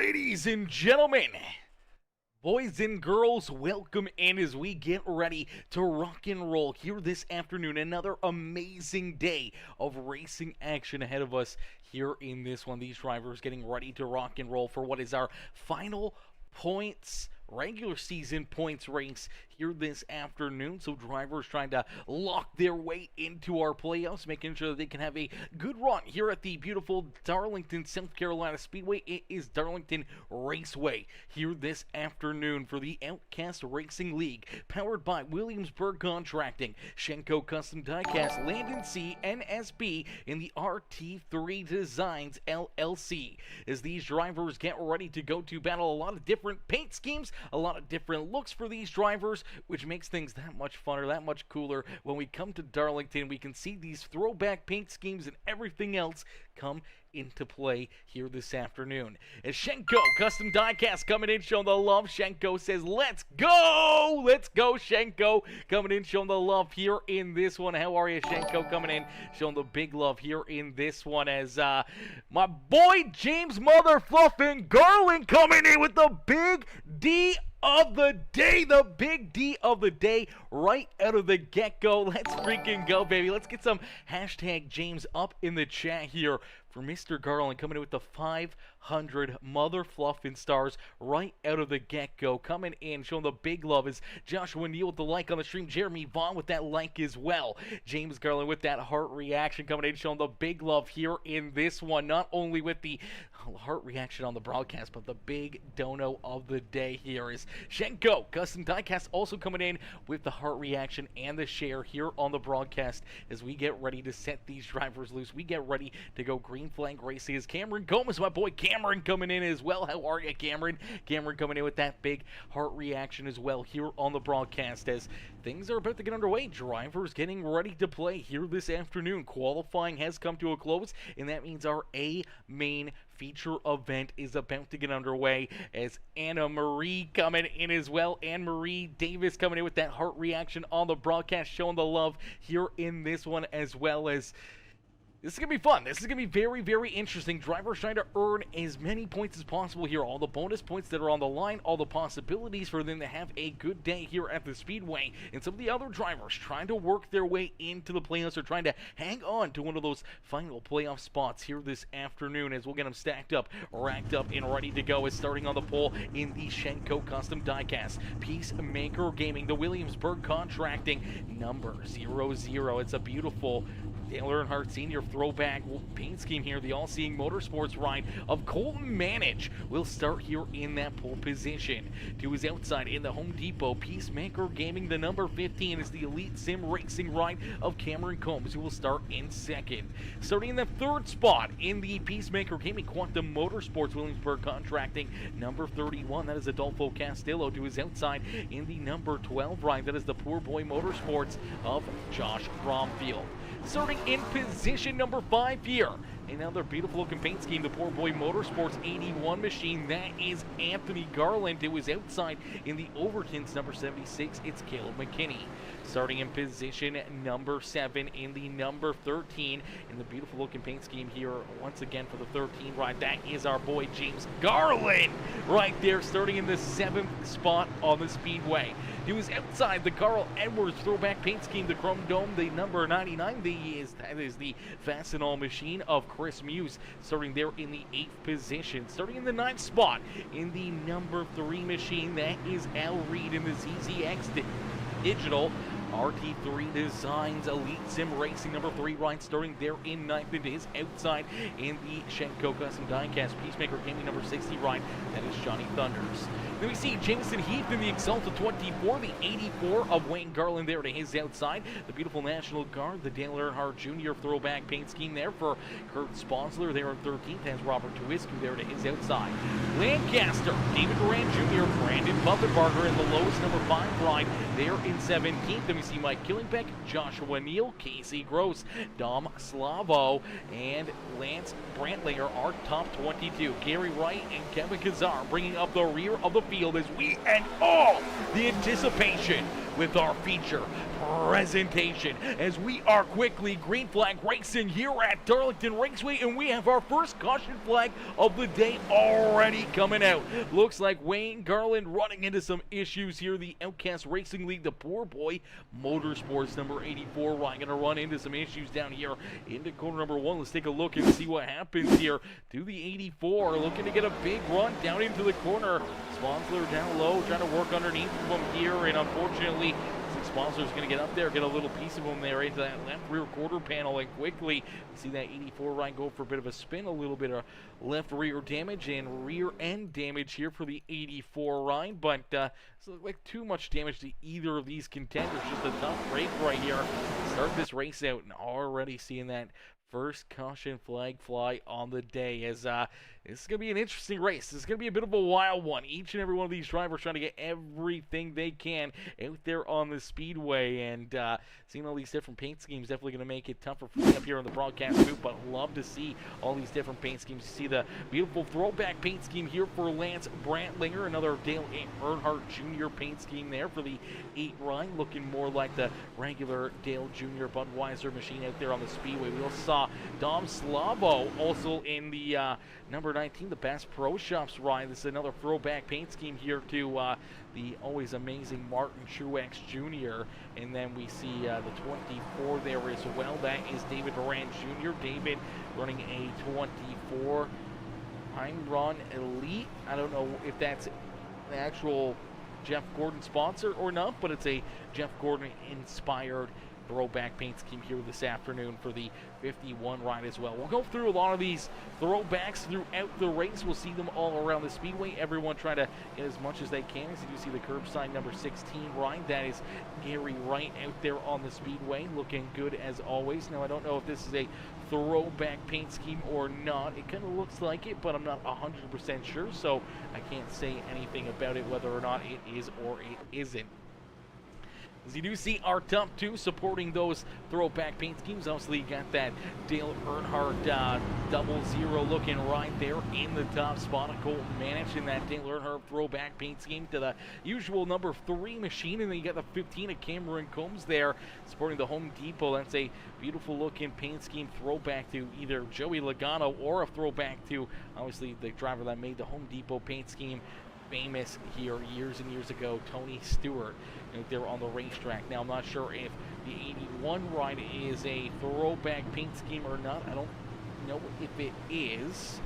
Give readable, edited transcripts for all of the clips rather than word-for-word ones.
Ladies and gentlemen, boys and girls, welcome in as we get ready to rock and roll here this afternoon. Another amazing day of racing action ahead of us here in this one. These drivers getting ready to rock and roll for what is our final regular season points race here this afternoon. So drivers trying to lock their way into our playoffs, making sure that they can have a good run here at the beautiful Darlington, South Carolina Speedway. It is Darlington Raceway here this afternoon for the Outcast Racing League, powered by Williamsburg Contracting, Shenco Custom Diecast, N Sea NSB, and the RT3 Designs LLC. As these drivers get ready to go to battle, a lot of different paint schemes, a lot of different looks for these drivers, which makes things that much funner, that much cooler. When we come to Darlington, we can see these throwback paint schemes and everything else come into play here this afternoon. As Shenco Custom Diecast coming in, showing the love. Shenco says, let's go! Let's go, Shenco. Coming in, showing the love here in this one. How are you, Shenco? Coming in, showing the big love here in this one as my boy James Motherfluffin Garland coming in with the big D of the day, the big D of the day right out of the get-go. Let's freaking go, baby. Let's get some hashtag James up in the chat here for Mr. Garland coming in with the 500 Motherfluffin stars right out of the get-go. Coming in, showing the big love is Joshua Neal with the like on the stream. Jeremy Vaughn with that like as well. James Garland with that heart reaction coming in, showing the big love here in this one. Not only with the heart reaction on the broadcast, but the big dono of the day here is Shenco Custom Diecast also coming in with the heart reaction and the share here on the broadcast as we get ready to set these drivers loose. We get ready to go green flag racing as Cameron Gomez, my boy Cameron, coming in as well. How are you, Cameron? Cameron coming in with that big heart reaction as well here on the broadcast as things are about to get underway. Drivers getting ready to play here this afternoon. Qualifying has come to a close, and that means our A main feature event is about to get underway as Anna Marie coming in as well. Anne Marie Davis coming in with that heart reaction on the broadcast, showing the love here in this one as well as this is going to be fun. This is going to be very, very interesting. Drivers trying to earn as many points as possible here. All the bonus points that are on the line, all the possibilities for them to have a good day here at the Speedway. And some of the other drivers trying to work their way into the playoffs or trying to hang on to one of those final playoff spots here this afternoon as we'll get them stacked up, racked up, and ready to go. As starting on the pole in the Shenco Custom Diecast, PeaceMaker Gaming, the Williamsburg Contracting, number 00. It's a beautiful Dale Earnhardt Sr. throwback paint scheme here. The all-seeing motorsports ride of Colton Manage will start here in that pole position. To his outside in the Home Depot, PeaceMaker Gaming, the number 15 is the Elite Sim Racing ride of Cameron Combs, who will start in second. Starting in the third spot in the PeaceMaker Gaming Quantum Motorsports Williamsburg Contracting, number 31, that is Adolfo Castillo. To his outside in the number 12 ride, that is the Poor Boy Motorsports of Josh Bromfield. Starting in position number 5 here, another beautiful looking paint scheme, the Poor Boy Motorsports 81 machine, that is Anthony Garland. It was outside in the Overtons, number 76, it's Caleb McKinney. Starting in position number 7 in the number 13 in the beautiful looking paint scheme here once again for the 13 ride, that is our boy James Garland right there, starting in the 7th spot on the Speedway. He was outside the Carl Edwards throwback paint scheme, the Chrome Dome, the number 99, that is the Fastenal machine of Chris Muse, starting there in the 8th position. Starting in the 9th spot in the number 3 machine, that is Al Reed in the ZZX Digital RT3 Designs Elite Sim Racing number 3 ride, starting there in 9th, and his outside in the Shenco Custom Diecast PeaceMaker Gaming number 60 ride, that is Johnny Thunders. Then we see Jameson Heath in the Exalta 24, the 84 of Wayne Garland there to his outside. The beautiful National Guard, the Dale Earnhardt Jr. throwback paint scheme there for Kurt Sponsler there in 13th, has Robert Tuisku there to his outside. Lancaster, David Duran Jr., Brandon Buffenbarger in the lowest number 5 ride there in 17th. Then we see Mike Killingbeck, Joshua Neal, Casey Gross, Dom Slavo, and Lance Brantlinger are top 22. Gary Wright and Kevin Kazar bringing up the rear of the field as we end all the anticipation with our feature presentation as we are quickly green flag racing here at Darlington Raceway, and we have our first caution flag of the day already coming out. Looks like Wayne Garland running into some issues here. The Outcast Racing League, the poor boy Motorsports number 84, going to run into some issues down here into corner number 1. Let's take a look and see what happens here to the 84, looking to get a big run down into the corner. Sponsler down low, trying to work underneath of him here, and unfortunately, Sponsor's going to get up there, get a little piece of him there into that left rear quarter panel, and quickly see that 84 Ryan go for a bit of a spin, a little bit of left rear damage and rear end damage here for the 84 Ryan, but so like too much damage to either of these contenders. Just a tough break right here. Start this race out and already seeing that first caution flag fly on the day, as this is going to be an interesting race. This is going to be a bit of a wild one. Each and every one of these drivers trying to get everything they can out there on the speedway, and seeing all these different paint schemes definitely going to make it tougher for me up here on the broadcast booth, but love to see all these different paint schemes. You see the beautiful throwback paint scheme here for Lance Brantlinger, another Dale Earnhardt Jr. paint scheme there for the 8 Ryan, looking more like the regular Dale Jr. Budweiser machine out there on the speedway. We also saw Dom Slavo also in the number 19, the Bass Pro Shops Ryan. This is another throwback paint scheme here to the always amazing Martin Truex Jr. And then we see the 24 there as well. That is David Moran Jr. David running a 24 Time Run Elite. I don't know if that's the actual Jeff Gordon sponsor or not, but it's a Jeff Gordon inspired throwback paint scheme here this afternoon for the 51 ride as well. We'll go through a lot of these throwbacks throughout the race. We'll see them all around the speedway. Everyone trying to get as much as they can. As you see the curb sign number 16 ride, that is Gary Wright out there on the speedway, looking good as always. Now I don't know if this is a throwback paint scheme or not. It kind of looks like it, but I'm not 100% sure, so I can't say anything about it whether or not it is or it isn't. As you do see our top 2 supporting those throwback paint schemes. Obviously, you got that Dale Earnhardt 00 looking right there in the top spot. A Colton Manich in that Dale Earnhardt throwback paint scheme to the usual number 3 machine. And then you got the 15 of Cameron Combs there supporting the Home Depot. That's a beautiful looking paint scheme throwback to either Joey Logano or a throwback to, obviously, the driver that made the Home Depot paint scheme famous here years and years ago, Tony Stewart, out there on the racetrack. Now, I'm not sure if the 81 ride is a throwback paint scheme or not. I don't know if it is.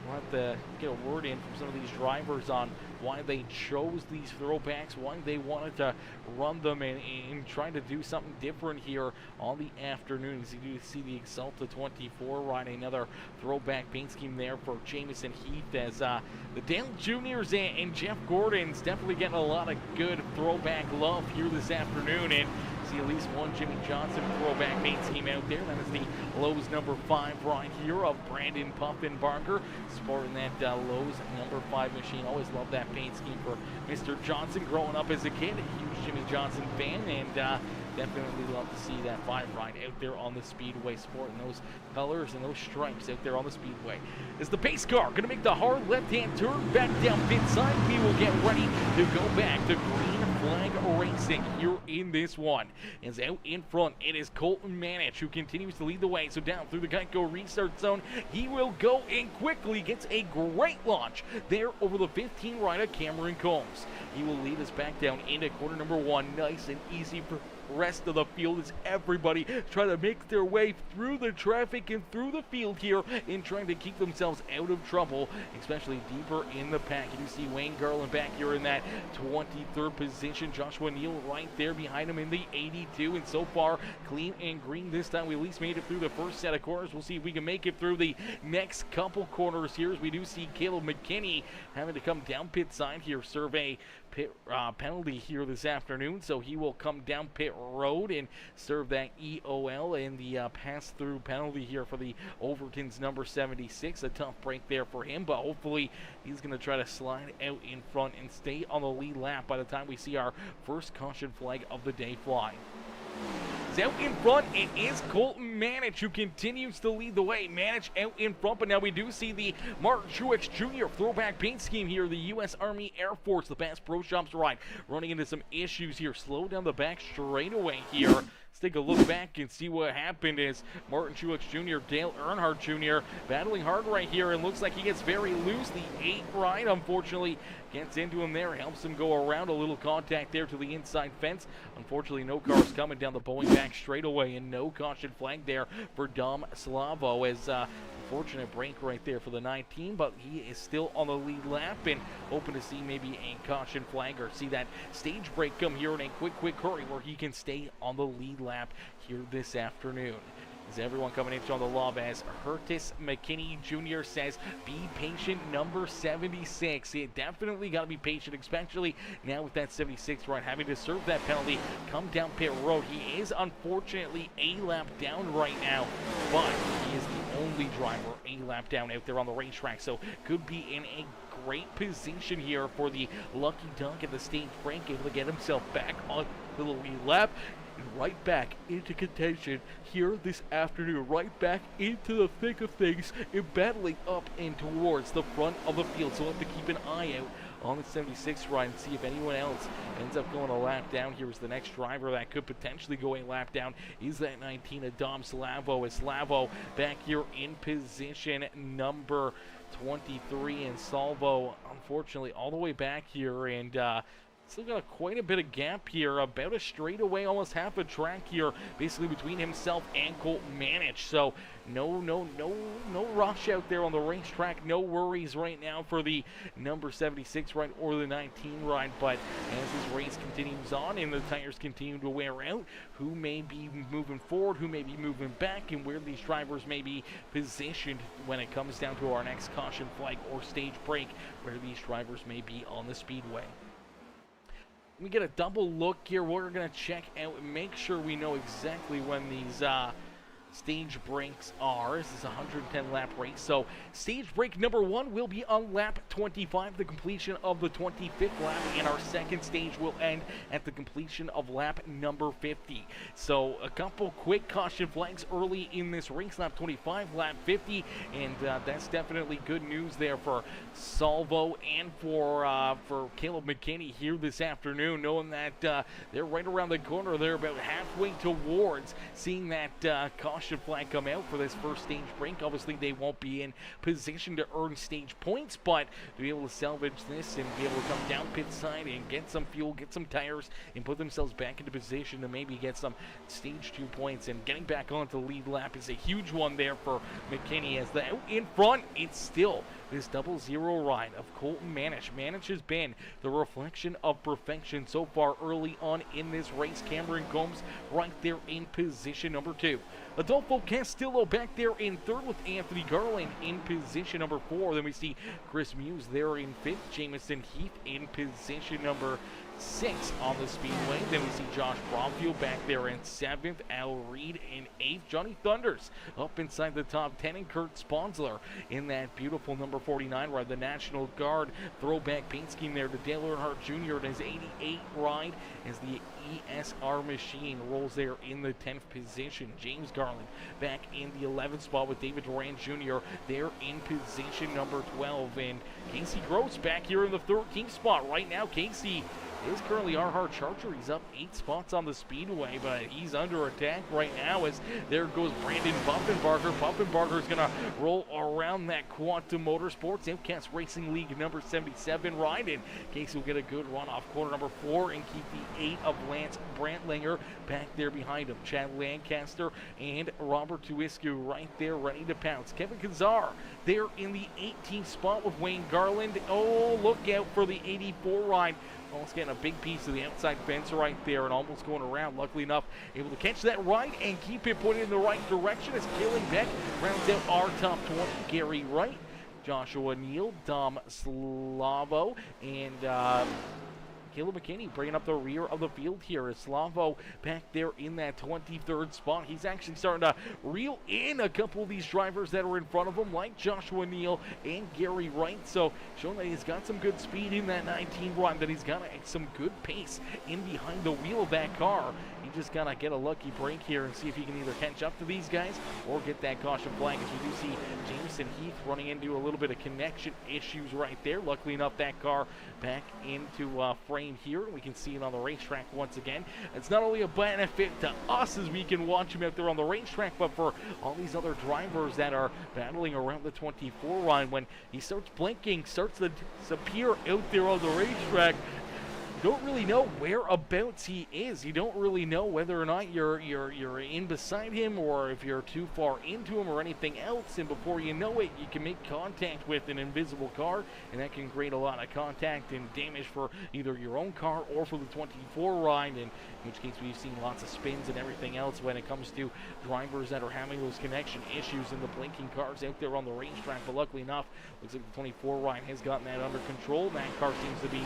We'll have to get a word in from some of these drivers on why they chose these throwbacks, why they wanted to run them, and trying to do something different here on the afternoon. As you do see the Exalta 24 riding another throwback paint scheme there for Jamison Heath, as the Dale Juniors and Jeff Gordon's definitely getting a lot of good throwback love here this afternoon, and see at least one Jimmy Johnson throwback paint scheme out there. That is the Lowe's number 5 right here of Brandon Puffenbarger, sporting that Lowe's number 5 machine. Always love that paint scheme for Mr. Johnson. Growing up as a kid, a huge Jimmy Johnson fan, and definitely love to see that 5 ride out there on the speedway, sporting those colors and those stripes out there on the speedway. As the pace car going to make the hard left-hand turn back down pit side, we will get ready to go back to green flag racing here in this one. As out in front, it is Colton Manich who continues to lead the way. So down through the Geico restart zone, he will go in quickly, gets a great launch there over the 15 rider Cameron Combs. He will lead us back down into corner number 1. Nice and easy for rest of the field as everybody trying to make their way through the traffic and through the field here in trying to keep themselves out of trouble, especially deeper in the pack. You see Wayne Garland back here in that 23rd position. Joshua Neal right there behind him in the 82, and so far clean and green this time. We at least made it through the first set of corners. We'll see if we can make it through the next couple corners here, as we do see Caleb McKinney having to come down pit side here, survey pit penalty here this afternoon, so he will come down pit road and serve that EOL and the pass-through penalty here for the Overton's number 76. A tough break there for him, but hopefully he's going to try to slide out in front and stay on the lead lap by the time we see our first caution flag of the day fly. is out in front. It is Colton Manich who continues to lead the way. Manich out in front, but now we do see the Martin Truex Jr. throwback paint scheme here, the U.S. Army Air Force, the Bass Pro Shops ride, running into some issues here. Slow down the back straightaway here. Let's take a look back and see what happened as Martin Truex Jr., Dale Earnhardt Jr. battling hard right here, and looks like he gets very loose. The 8 ride, unfortunately, gets into him there, helps him go around. A little contact there to the inside fence. Unfortunately, no cars coming down the Boeing back straightaway, and no caution flag there for Dom Slavo as unfortunate break right there for the 19, but he is still on the lead lap and hoping to see maybe a caution flag or see that stage break come here in a quick hurry where he can stay on the lead lap here this afternoon. As everyone coming in on the lob as Curtis McKinney Jr. says, be patient, number 76. You definitely got to be patient, especially now with that 76 ride having to serve that penalty, come down pit road. He is unfortunately a lap down right now, but he is the only driver a lap down out there on the racetrack, so could be in a great position here for the lucky dunk at the stage break, able to get himself back on the lead lap. Right back into contention here this afternoon, right back into the thick of things and battling up and towards the front of the field. So we'll have to keep an eye out on the 76 ride and see if anyone else ends up going a lap down. Here is the next driver that could potentially go a lap down, is that 19 of Dom Slavo. As Slavo back here in position number 23, and Salvo unfortunately all the way back here, and still got quite a bit of gap here, about a straightaway, almost half a track here, basically between himself and Colton Manich. So no rush out there on the racetrack. No worries right now for the number 76 ride or the 19 ride. But as this race continues on and the tires continue to wear out, who may be moving forward, who may be moving back, and where these drivers may be positioned when it comes down to our next caution flag or stage break, where these drivers may be on the speedway. We get a double look here. We're going to check out and make sure we know exactly when these stage breaks are. This is a 110 lap race, so stage break number 1 will be on lap 25, the completion of the 25th lap, and our second stage will end at the completion of lap number 50. So a couple quick caution flags early in this race, lap 25, lap 50, and that's definitely good news there for Salvo and for Caleb McKinney here this afternoon, knowing that they're right around the corner. They're about halfway towards seeing that caution flag come out for this first stage break. Obviously, they won't be in position to earn stage points, but to be able to salvage this and be able to come down pit side and get some fuel, get some tires, and put themselves back into position to maybe get some stage 2 points. And getting back onto the lead lap is a huge one there for McKinney, as the out in front, it's still this 00 ride of Colton Manich. Manich has been the reflection of perfection so far early on in this race. Cameron Combs right there in position number 2. Adolfo Castillo back there in 3rd with Anthony Garland in position number 4. Then we see Chris Muse there in 5th. Jamison Heath in position number 6 on the speedway. Then we see Josh Bromfield back there in 7th. Al Reed in 8th. Johnny Thunders up inside the top 10. And Kurt Sponsler in that beautiful number 49 ride. The National Guard throwback paint scheme there to Dale Earnhardt Jr. in his 88 ride as the ESR machine rolls there in the 10th position. James Garland back in the 11th spot with David Duran Jr. there in position number 12. And Casey Gross back here in the 13th spot. Right now, Casey is currently our hard charger. He's up 8 spots on the speedway, but he's under attack right now as there goes Brandon Buffenbarger. Buffenbarger is going to roll around that Quantum Motorsports Outcast Racing League number 77 ride, and Casey will get a good run off corner number 4 and keep the 8 of Lance Brantlinger back there behind him. Chad Lancaster and Robert Tuiscu right there ready to pounce. Kevin Kazar there in the 18th spot with Wayne Garland. Oh, look out for the 84 ride. Almost getting a big piece of the outside fence right there and almost going around. Luckily enough, able to catch that ride and keep it pointed in the right direction as Kaylin Beck rounds out our top 20. Gary Wright, Joshua Neal, Dom Slavo, and Caleb McKinney bringing up the rear of the field here as Slavo back there in that 23rd spot. He's actually starting to reel in a couple of these drivers that are in front of him, like Joshua Neal and Gary Wright. So showing that he's got some good speed in that 19 run, that he's got some good pace in behind the wheel of that car. he just got to get a lucky break here and see if he can either catch up to these guys or get that caution flag, as we do see Jameson Heath running into a little bit of connection issues right there. Luckily enough, that car back into frame here. We can see it on the racetrack once again. It's not only a benefit to us as we can watch him out there on the racetrack, but for all these other drivers that are battling around the 24 line. When he starts blinking, starts to disappear out there on the racetrack, you don't really know whereabouts he is. You don't really know whether or not you're in beside him, or if you're too far into him or anything else, and before you know it, you can make contact with an invisible car, and that can create a lot of contact and damage for either your own car or for the 24 ride, in which case we've seen lots of spins and everything else when it comes to drivers that are having those connection issues in the blinking cars out there on the racetrack. But luckily enough, looks like the 24 ride has gotten that under control. That car seems to be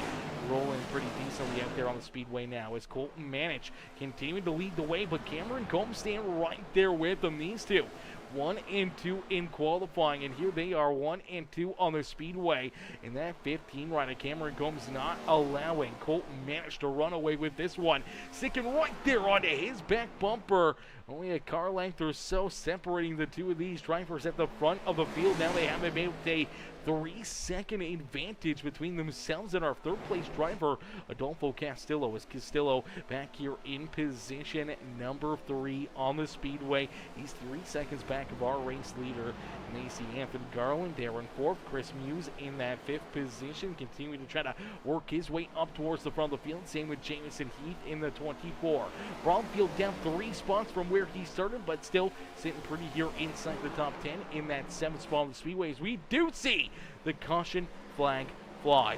rolling pretty decently out there on the speedway now, as Colton Manich continuing to lead the way, but Cameron Combs staying right there with them. These two 1 and 2 in qualifying, and here they are 1 and 2 on the speedway. In that 15 rider, Cameron Combs not allowing Colton Manich to run away with this one, sticking right there onto his back bumper. Only a car length or so separating the two of these drivers at the front of the field. Now they have about a 3-second advantage between themselves and our third place driver, Adolfo Castillo, as Castillo back here in position number 3 on the speedway. He's 3 seconds back of our race leader, Macy Anthony Garland there in 4th. Chris Muse in that 5th position, continuing to try to work his way up towards the front of the field. Same with Jameson Heath in the 24. Bromfield down 3 spots from where he started, but still sitting pretty here inside the top 10 in that 7th spot on the speedway, as we do see the caution flag fly.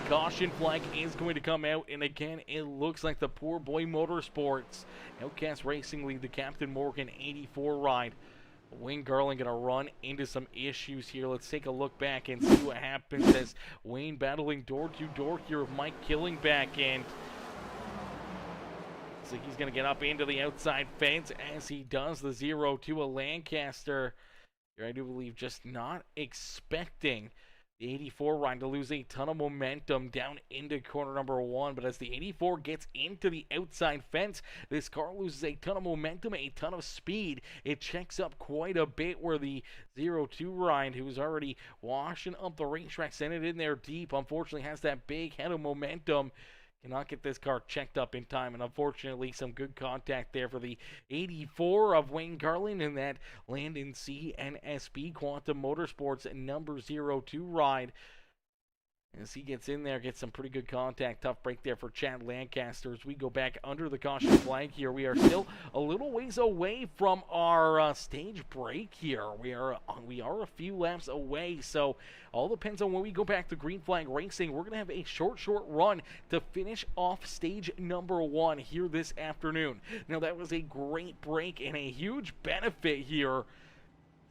Caution flag is going to come out, and again, it looks like the Poor Boy Motorsports Outcast Racing League, the Captain Morgan 84 ride. Wayne Garland going to run into some issues here. Let's take a look back and see what happens as Wayne battling door-to-door here with Mike Killingback, and so he's going to get up into the outside fence as he does the 0-2 a Lancaster. Here I do believe just not expecting the 84 ride to lose a ton of momentum down into corner number 1, but as the 84 gets into the outside fence, this car loses a ton of momentum, a ton of speed. It checks up quite a bit, where the 0-2 ride, who's already washing up the racetrack, sent it in there deep, unfortunately has that big head of momentum. Cannot get this car checked up in time, and unfortunately some good contact there for the 84 of Wayne Garland in that N Sea NSB Quantum Motorsports number 0-2 ride. As he gets in there, gets some pretty good contact. Tough break there for Chad Lancaster. As we go back under the caution flag here, we are still a little ways away from our stage break here. We are a few laps away, so all depends on when we go back to green flag racing. We're going to have a short run to finish off stage number 1 here this afternoon. Now, that was a great break and a huge benefit here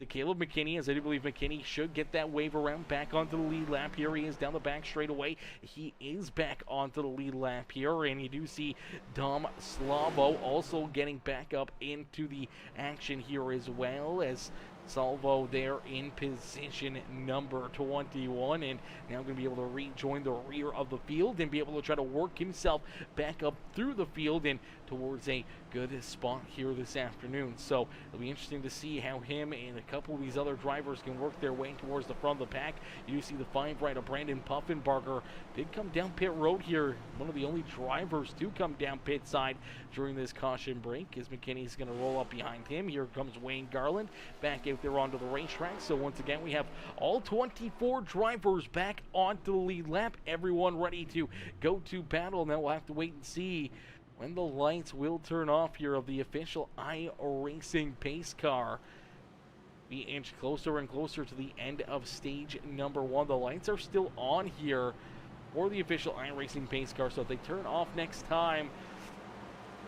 to Caleb McKinney, as I do believe McKinney should get that wave around back onto the lead lap. Here he is down the back straightaway. He is back onto the lead lap here, and you do see Dom Slavo also getting back up into the action here as well, as Salvo there in position number 21, and now going to be able to rejoin the rear of the field and be able to try to work himself back up through the field and towards a good spot here this afternoon. So it'll be interesting to see how him and a couple of these other drivers can work their way towards the front of the pack. You see the 5 rider Brandon Puffenbarger did come down pit road here, one of the only drivers to come down pit side during this caution break, as McKinney's going to roll up behind him. Here comes Wayne Garland back out there onto the racetrack. So once again, we have all 24 drivers back onto the lead lap, everyone ready to go to battle. Now we'll have to wait and see when the lights will turn off here of the official iRacing pace car. We inch closer and closer to the end of stage number 1. The lights are still on here for the official iRacing pace car, so if they turn off next time,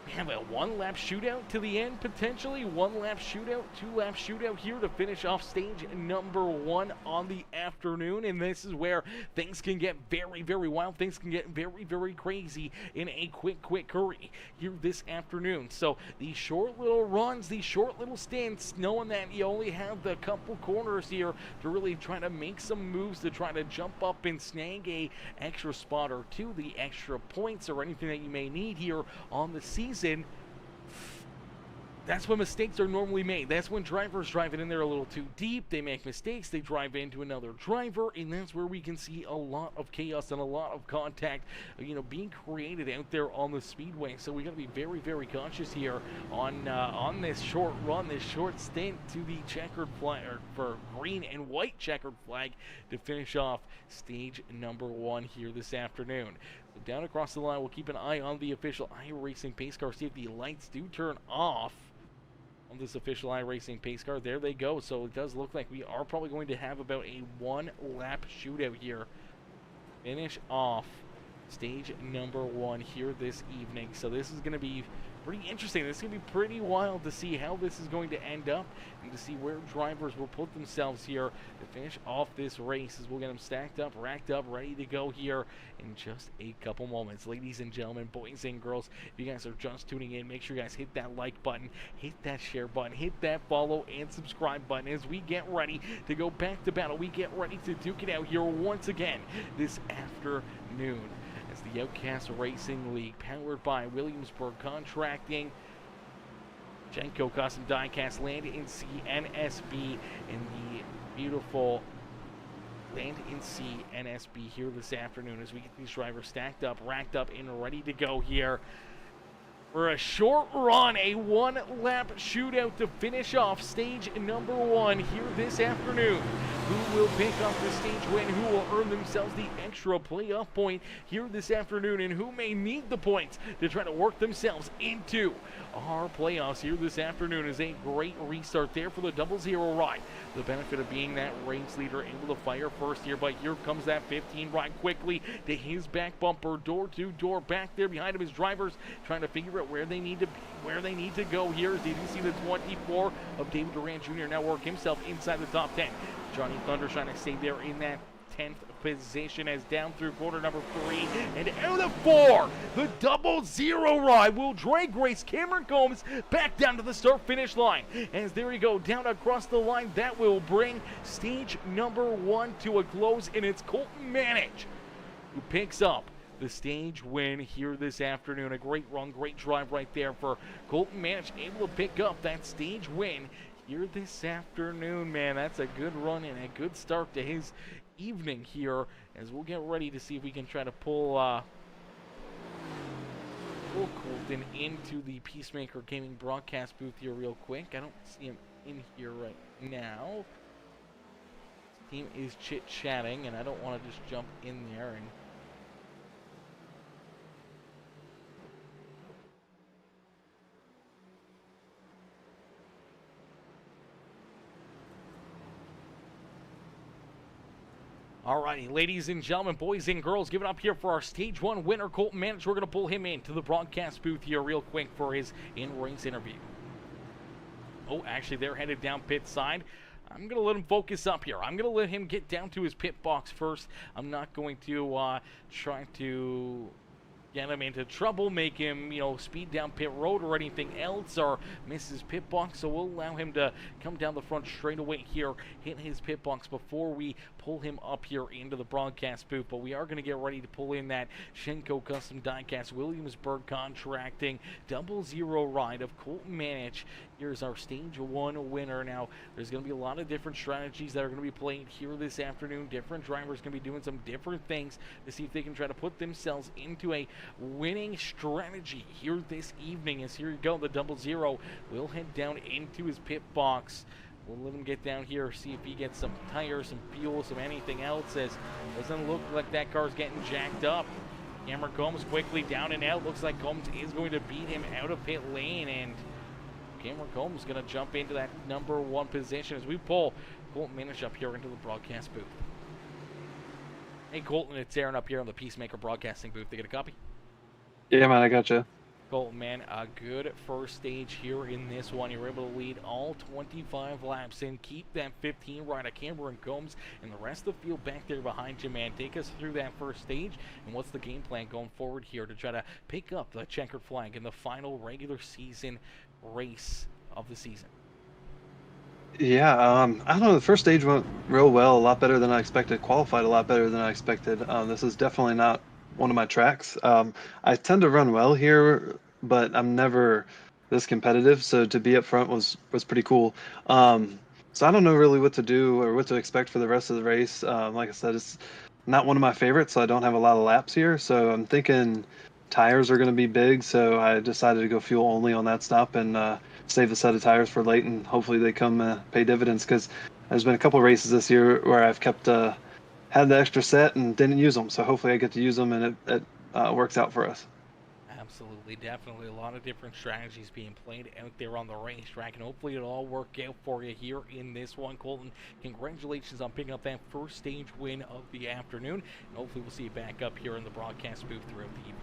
we have a 1-lap shootout to the end, potentially. 1-lap shootout, 2-lap shootout here to finish off stage number 1 on the afternoon. And this is where things can get very wild. Things can get very crazy in a quick hurry here this afternoon. So these short little runs, these short little stints, knowing that you only have the couple corners here to really try to make some moves to try to jump up and snag a extra spot or 2, the extra points or anything that you may need here on the season. season, that's when mistakes are normally made. That's when drivers drive it in there a little too deep. They make mistakes. They drive into another driver, and that's where we can see a lot of chaos and a lot of contact, being created out there on the speedway. So we got to be very, very cautious here on this short run, this short stint to the checkered flag, or for green and white checkered flag, to finish off stage number 1 here this afternoon. So down across the line, we'll keep an eye on the official iRacing pace car, see if the lights do turn off on this official iRacing pace car. There they go. So it does look like we are probably going to have about a 1-lap shootout here. Finish off stage number 1 here this evening. So this is going to be pretty interesting. This is going to be pretty wild to see how this is going to end up and to see where drivers will put themselves here to finish off this race, as we'll get them stacked up, racked up, ready to go here in just a couple moments. Ladies and gentlemen, boys and girls, if you guys are just tuning in, make sure you guys hit that like button, hit that share button, hit that follow and subscribe button as we get ready to go back to battle. We get ready to duke it out here once again this afternoon. As the Outcast Racing League, powered by Williamsburg Contracting, Shenco Custom Diecast, Land N Sea NSB, and the beautiful Land N Sea NSB here this afternoon, as we get these drivers stacked up, racked up, and ready to go here for a short run, a 1-lap shootout to finish off stage number 1 here this afternoon. Who will pick up the stage win? Who will earn themselves the extra playoff point here this afternoon? And who may need the points to try to work themselves into our playoffs here this afternoon? Is a great restart there for the 00 ride. The benefit of being that race leader, able to fire first here, but here comes that 15 ride quickly to his back bumper, door to door. Back there behind him is drivers trying to figure out where they need to be, where they need to go here. Did you see the 24 of David Durant Jr. now work himself inside the top 10? Johnny Thunder trying to stay there in that 10th position, as down through quarter number 3 and out of 4, the 00 ride will drag race Cameron Combs back down to the start finish line. As there you go, down across the line, that will bring stage number 1 to a close, and it's Colton Manage who picks up the stage win here this afternoon. A great run, great drive right there for Colton Manage, able to pick up that stage win here this afternoon, man. That's a good run and a good start to his evening here, as we'll get ready to see if we can try to pull Colton into the PeaceMaker Gaming broadcast booth here real quick. I don't see him in here right now. His team is chit-chatting, and I don't want to just jump in there and Alrighty, ladies and gentlemen, boys and girls, give it up here for our stage 1 winner, Colton Manage. We're going to pull him into the broadcast booth here real quick for his in-race interview. Oh, actually, they're headed down pit side. I'm going to let him focus up here. I'm going to let him get down to his pit box first. I'm not going to try to get him into trouble, make him, speed down pit road or anything else, or miss his pit box. So we'll allow him to come down the front straight away here, hit his pit box before we pull him up here into the broadcast booth. But we are going to get ready to pull in that Shenco Custom Diecast Williamsburg Contracting 00 ride of Colton Manage. Here's our stage 1 winner. Now, there's going to be a lot of different strategies that are going to be played here this afternoon. Different drivers going to be doing some different things to see if they can try to put themselves into a winning strategy here this evening. As here you go, the 00 will head down into his pit box. We'll let him get down here, see if he gets some tires, some fuel, some anything else, as doesn't look like that car's getting jacked up. Cameron Combs quickly down and out. Looks like Combs is going to beat him out of pit lane, and Cameron Combs is going to jump into that number 1 position as we pull Colton Manage up here into the broadcast booth. Hey Colton, it's Aaron up here on the PeaceMaker broadcasting booth. They get a copy? Yeah, man, I gotcha. Colton, man, a good first stage here in this one. You were able to lead all 25 laps and keep that 15 right at Cameron Combs and the rest of the field back there behind you, man. Take us through that first stage, and what's the game plan going forward here to try to pick up the checkered flag in the final regular season race of the season? Yeah, I don't know. The first stage went real well, a lot better than I expected. Qualified a lot better than I expected. This is definitely not one of my tracks. I tend to run well here, but I'm never this competitive. So to be up front was pretty cool. So I don't know really what to do or what to expect for the rest of the race. Like I said, it's not one of my favorites, so I don't have a lot of laps here. So I'm thinking tires are going to be big. So I decided to go fuel only on that stop and save a set of tires for late, and hopefully they come pay dividends because there's been a couple races this year where I've kept had the extra set and didn't use them. So hopefully I get to use them and it works out for us. Absolutely, definitely a lot of different strategies being played out there on the racetrack, and hopefully it'll all work out for you here in this one. Colton, congratulations on picking up that first stage win of the afternoon, and hopefully we'll see you back up here in the broadcast booth throughout the evening.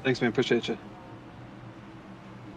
Thanks, man. Appreciate you.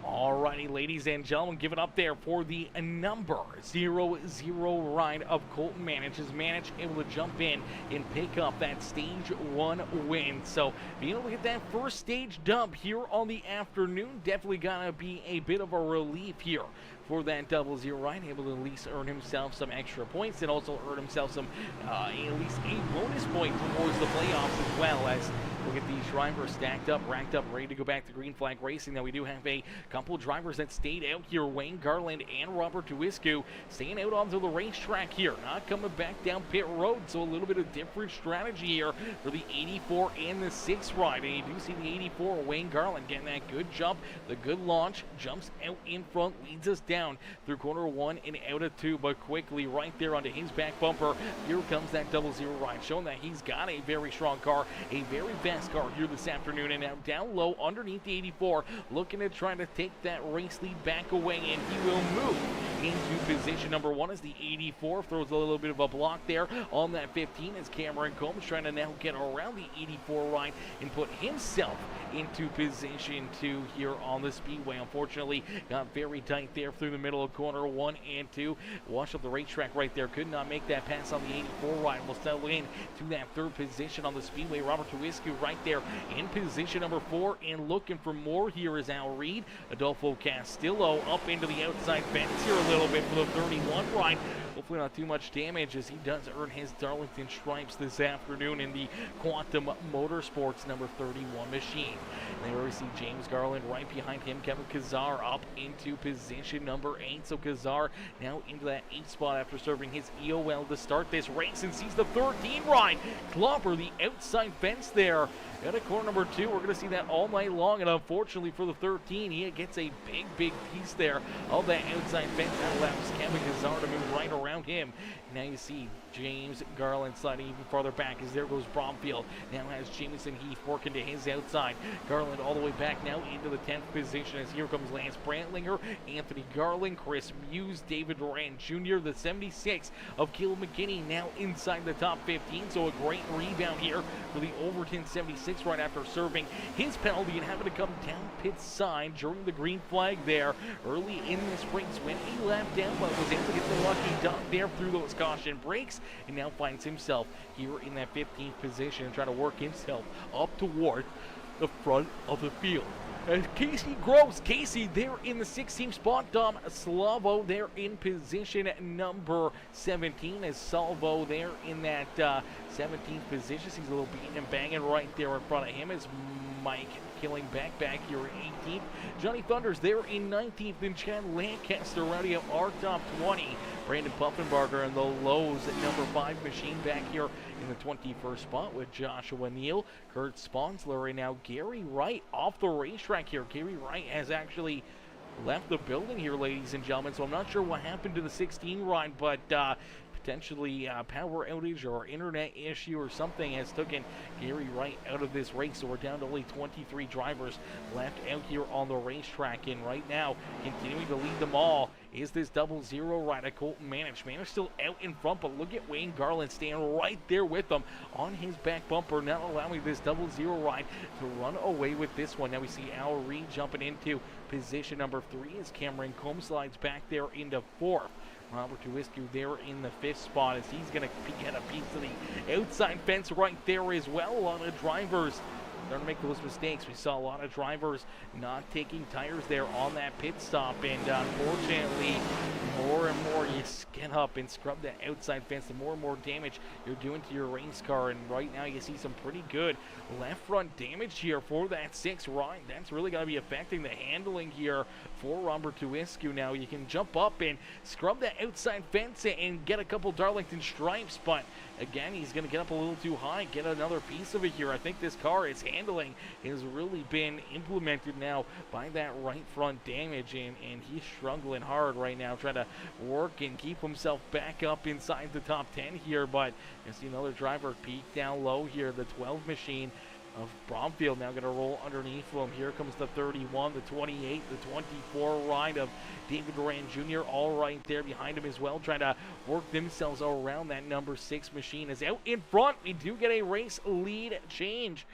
Alrighty, ladies and gentlemen, give it up there for the number 00 ride of Colton Manage. Able to jump in and pick up that stage 1 win. So being able to get that first stage dub here on the afternoon, definitely gonna be a bit of a relief here for that 00 ride, able to at least earn himself some extra points and also earn himself some at least a bonus point towards the playoffs as well. As look at these drivers stacked up, racked up, ready to go back to green flag racing. Now we do have a couple of drivers that stayed out here, Wayne Garland and Robert Tuiscu, staying out onto the racetrack here, not coming back down pit road. So a little bit of different strategy here for the 84 and the 6 ride. And you do see the 84, Wayne Garland, getting that good jump, the good launch, jumps out in front, leads us down through corner 1 and out of 2, but quickly right there onto his back bumper. Here comes that 00 ride, showing that he's got a very strong car, a very fast car here this afternoon. And now down low underneath the 84, looking to try to take that race lead back away, and he will move into position number 1 as the 84 throws a little bit of a block there on that 15 as Cameron Combs trying to now get around the 84 ride and put himself into position 2 here on the speedway. Unfortunately, got very tight there through the middle of corner 1 and 2. Washed up the racetrack right there. Could not make that pass on the 84 ride. Will settle in to that 3rd position on the speedway. Robert Tuiscu right there in position number 4, and looking for more here is Al Reed. Adolfo Castillo up into the outside fence here a little bit for the 31 ride. Hopefully not too much damage, as he does earn his Darlington stripes this afternoon in the Quantum Motorsports number 31 machine. And there we see James Garland right behind him. Kevin Kazar up into position number 8. So Kazar now into that 8th spot after serving his EOL to start this race, and sees the 13 ride clobber the outside fence there. Out of corner number 2, we're going to see that all night long, and unfortunately for the 13, he gets a big piece there of that outside fence. That allows Kevin Kazar to move right around him. Now you see James Garland sliding even farther back as there goes Bromfield. Now has Jamison Heath working to his outside. Garland all the way back now into the 10th position as here comes Lance Brantlinger, Anthony Garland, Chris Muse, David Durant Jr., the 76 of Caleb McKinney now inside the top 15. So a great rebound here for the Overton 76 right after serving his penalty and having to come down pit side during the green flag there early in this race. Went a lap down, but was able to get the lucky dunk there through those caution breaks, and now finds himself here in that 15th position and trying to work himself up toward the front of the field. As Casey Groves, Casey there in the 16th spot. Dom Slavo there in position number 17 as Salvo there in that 17th position. He's a little beating and banging right there in front of him as Mike Killing back here in 18th. Johnny Thunders there in 19th. Then Chad Lancaster rounding out our top 20. Brandon Puffenbarger and the Lowe's at number 5 machine back here in the 21st spot with Joshua Neal, Kurt Sponsler, and now Gary Wright off the racetrack here. Gary Wright has actually left the building here, ladies and gentlemen, so I'm not sure what happened to the 16 ride, but potentially power outage or internet issue or something has taken Gary Wright out of this race. So we're down to only 23 drivers left out here on the racetrack, and right now continuing to lead them all is this 00 ride of Colton Manich. Manich still out in front, but look at Wayne Garland staying right there with them on his back bumper, not allowing this 00 ride to run away with this one. Now we see Al Reed jumping into position number 3 as Cameron Combs slides back there into 4th. Robert Tuiscu there in the 5th spot as he's going to get a piece of the outside fence right there as well. A lot of drivers starting to make those mistakes. We saw a lot of drivers not taking tires there on that pit stop, and unfortunately more and more you get up and scrub that outside fence, the more and more damage you're doing to your race car. And right now you see some pretty good left front damage here for that 6 ride. That's really going to be affecting the handling here for Robert Tuiscu. Now you can jump up and scrub that outside fence and get a couple Darlington stripes, but again, he's going to get up a little too high, get another piece of it here. I think this car, its handling has really been implemented now by that right front damage, and he's struggling hard right now, trying to work and keep himself back up inside the top 10 here. But you see another driver peek down low here, the 12 machine of Bromfield now going to roll underneath him. Here comes the 31, the 28, the 24 ride of David Duran Jr. all right there behind him as well, trying to work themselves around that number 6 machine. Is out in front. We do get a race lead change.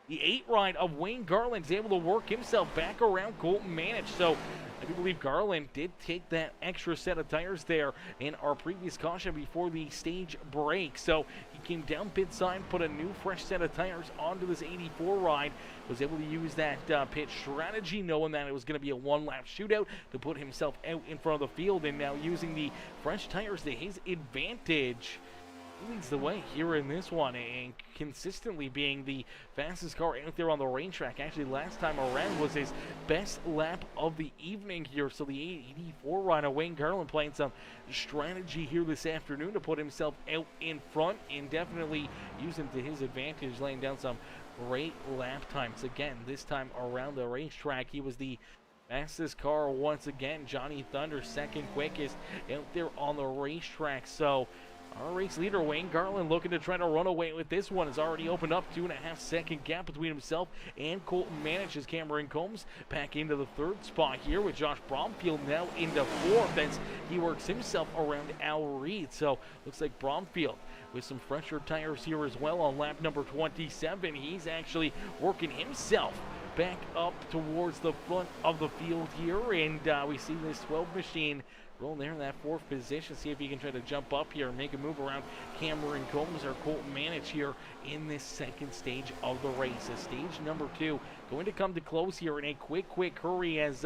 The 8 ride of Wayne Garland is able to work himself back around Colton Manich. So I do believe Garland did take that extra set of tires there in our previous caution before the stage break. So he came down pit side, put a new fresh set of tires onto this 84 ride, was able to use that pit strategy, knowing that it was going to be a one-lap shootout, to put himself out in front of the field, and now using the fresh tires to his advantage. Leads the way here in this one, and consistently being the fastest car out there on the racetrack. Actually, last time around was his best lap of the evening here. So the 84 rider Wayne Garland playing some strategy here this afternoon to put himself out in front, and definitely using to his advantage, laying down some great lap times. Again, this time around the racetrack, he was the fastest car once again. Johnny Thunder second quickest out there on the racetrack. So our race leader, Wayne Garland, looking to try to run away with this one. Has already opened up 2.5-second gap between himself and Colton Manich as Cameron Combs back into the 3rd spot here, with Josh Bromfield now into 4th as he works himself around Al Reed. So looks like Bromfield with some fresher tires here as well on lap number 27. He's actually working himself back up towards the front of the field here, and we see this 12 machine roll there in that 4th position. See if he can try to jump up here and make a move around Cameron Combs or Colton Manich here in this 2nd stage of the race. As stage number 2 going to come to close here in a quick hurry, as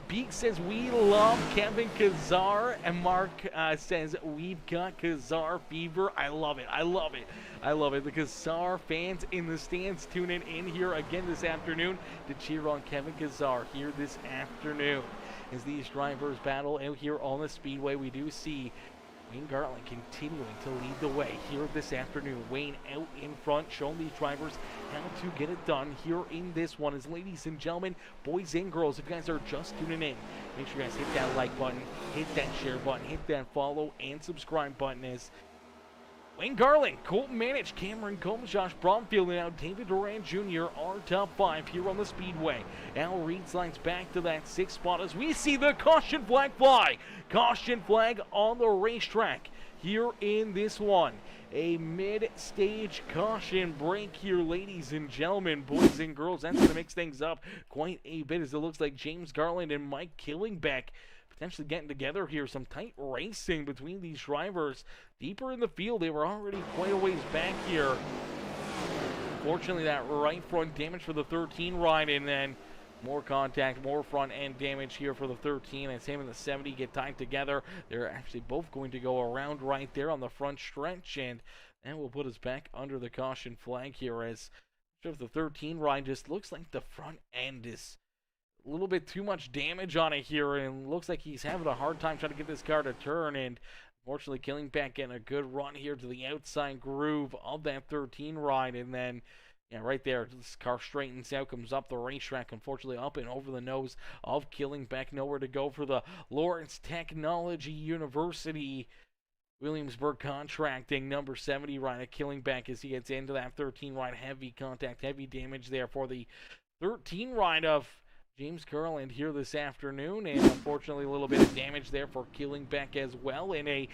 Beak says we love Kevin Kazar, and Mark says we've got Kazar fever. I love it. I love it. I love it. The Kazar fans in the stands tuning in here again this afternoon to cheer on Kevin Kazar here this afternoon. As these drivers battle out here on the speedway, we do see Wayne Garland continuing to lead the way here this afternoon. Wayne out in front, showing these drivers how to get it done here in this one. As ladies and gentlemen, boys and girls, if you guys are just tuning in, make sure you guys hit that like button, hit that share button, hit that follow and subscribe button. As Wayne Garland, Colton Manich, Cameron Combs, Josh Bromfield, and now David Duran Jr. are top 5 here on the speedway. Al Reed slides back to that 6th spot as we see the caution flag fly. Caution flag on the racetrack here in this one. A mid-stage caution break here, ladies and gentlemen, boys and girls. That's going to mix things up quite a bit, as it looks like James Garland and Mike Killingbeck potentially getting together here. Some tight racing between these drivers. Deeper in the field, they were already quite a ways back here. Fortunately, that right front damage for the 13 ride, and then more contact, more front end damage here for the 13, and same in the 70 get tied together. They're actually both going to go around right there on the front stretch, and that will put us back under the caution flag here, as the 13 ride just looks like the front end is a little bit too much damage on it here, and looks like he's having a hard time trying to get this car to turn. And unfortunately, Killingbeck getting a good run here to the outside groove of that 13 ride, and then right there, this car straightens out, comes up the racetrack, unfortunately up and over the nose of Killingbeck. Nowhere to go for the Lawrence Technology University Williamsburg Contracting number 70 ride of Killingbeck as he gets into that 13 ride. Heavy contact, heavy damage there for the 13 ride of James Garland here this afternoon, and unfortunately a little bit of damage there for Killingbeck as well, and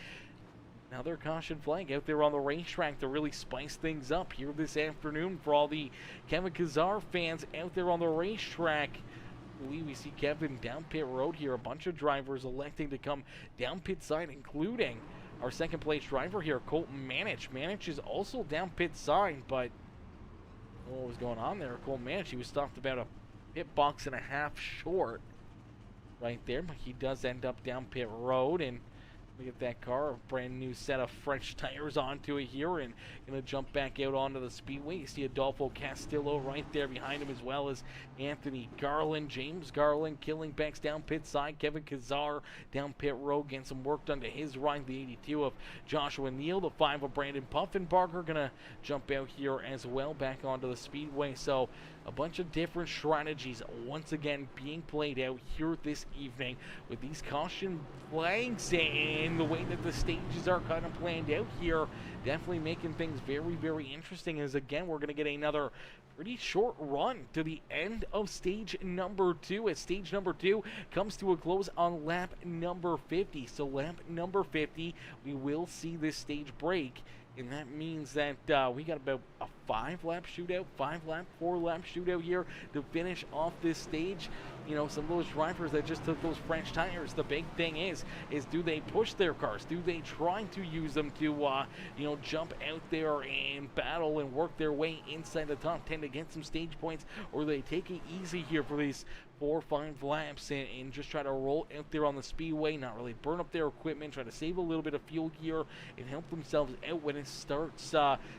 another caution flag out there on the racetrack to really spice things up here this afternoon for all the Kevin Kazar fans out there on the racetrack. I believe we see Kevin down pit road here, a bunch of drivers electing to come down pit side, including our 2nd place driver here, Colton Manich. Manich is also down pit side, but what was going on there? Colton Manich, he was stopped about a pit box and a half short. right there, but he does end up down pit road. And look at that car, a brand new set of fresh tires onto it here, and gonna jump back out onto the speedway. You see Adolfo Castillo right there behind him, as well as Anthony Garland, James Garland, Killing Becks down pit side, Kevin Kazar down pit road, getting some work done to his right. The 82 of Joshua Neal, the 5 of Brandon Puffenbarger gonna jump out here as well, back onto the speedway. So a bunch of different strategies once again being played out here this evening with these caution flags and the way that the stages are kind of planned out here. Definitely making things very, very interesting, as again we're going to get another pretty short run to the end of stage number 2, as stage number 2 comes to a close on lap number 50. So lap number 50, we will see this stage break. And that means that we got about a 5-lap shootout, 4-lap shootout here to finish off this stage. You know, some of those drivers that just took those French tires, the big thing is do they push their cars? Do they try to use them to, you know, jump out there and battle and work their way inside the top 10 to get some stage points? Or do they take it easy here for these 4 or 5 laps and just try to roll out there on the speedway, not really burn up their equipment, try to save a little bit of fuel here and help themselves out when it starts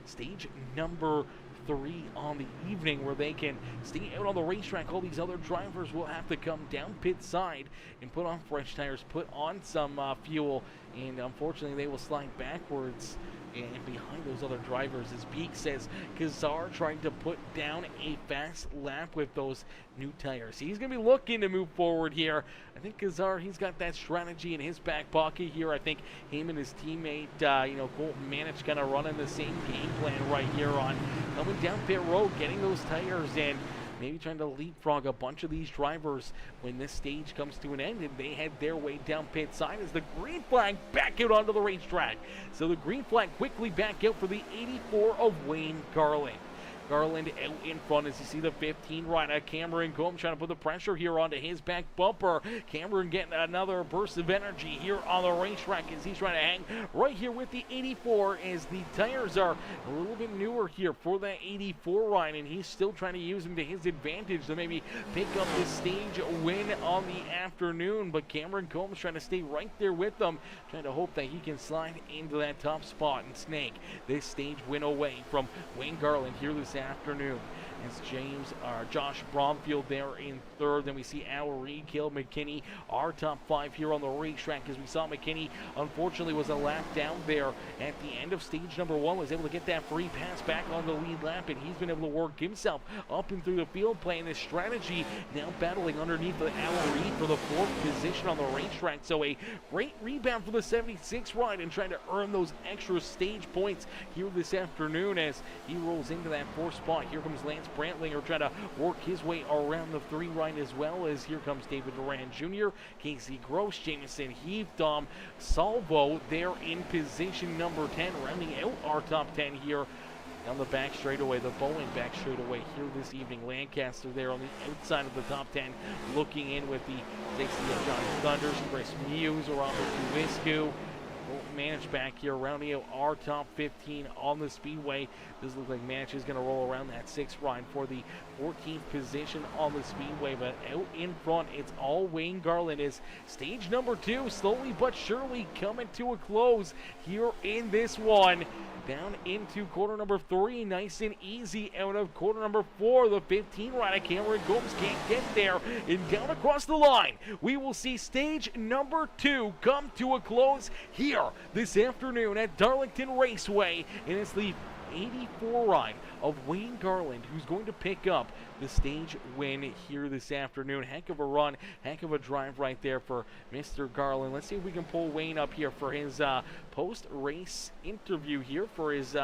stage number 3 on the evening, where they can stay out on the racetrack. All these other drivers will have to come down pit side and put on fresh tires, put on some fuel, and unfortunately they will slide backwards and behind those other drivers, as Peak says, Kazar trying to put down a fast lap with those new tires. He's going to be looking to move forward here. I think Kazar, he's got that strategy in his back pocket here. I think him and his teammate, you know, Colton Manich, kind of running the same game plan right here on coming down pit road, getting those tires in. Maybe trying to leapfrog a bunch of these drivers when this stage comes to an end and they head their way down pit side as the green flag back out onto the racetrack. So the green flag quickly back out for the 84 of Wayne Garland. Garland out in front as you see the 15 rider Cameron Combs trying to put the pressure here onto his back bumper. Cameron getting another burst of energy here on the racetrack as he's trying to hang right here with the 84, as the tires are a little bit newer here for that 84 ride, and he's still trying to use them to his advantage to maybe pick up this stage win on the afternoon. But Cameron Combs trying to stay right there with them, trying to hope that he can slide into that top spot and snake this stage win away from Wayne Garland here this afternoon. As Josh Bromfield there in third. Then we see Al Reed, Caleb McKinney, our top 5 here on the racetrack, as we saw McKinney unfortunately was a lap down there at the end of stage number 1, was able to get that free pass back on the lead lap, and he's been able to work himself up and through the field, playing this strategy, now battling underneath the Al Reed for the 4th position on the racetrack. So a great rebound for the 76 ride and trying to earn those extra stage points here this afternoon as he rolls into that 4th spot. Here comes Lance Brantlinger trying to work his way around the 3 right, as well as here comes David Duran Jr., Casey Gross, Jamison Heath, Dom Salvo there in position number 10, rounding out our top 10 here down the back straightaway, the Boeing back straightaway here this evening. Lancaster there on the outside of the top 10, looking in with the 60 of John Thunders, Chris Muse, Robert Kuviscu. Manage back here, rounding out our top 15 on the speedway. Does look like Manage is going to roll around that 6th ride for the 14th position on the speedway, but out in front, it's all Wayne Garland as stage number 2 slowly but surely coming to a close here in this one. Down into corner number 3, nice and easy out of corner number 4. The 15 rider Cameron Gomes can't get there, and down across the line, we will see stage number 2 come to a close here this afternoon at Darlington Raceway, and it's the 84 ride of Wayne Garland who's going to pick up the stage win here this afternoon. Heck of a run, heck of a drive right there for Mr. Garland. Let's see if we can pull Wayne up here for his post-race interview here for his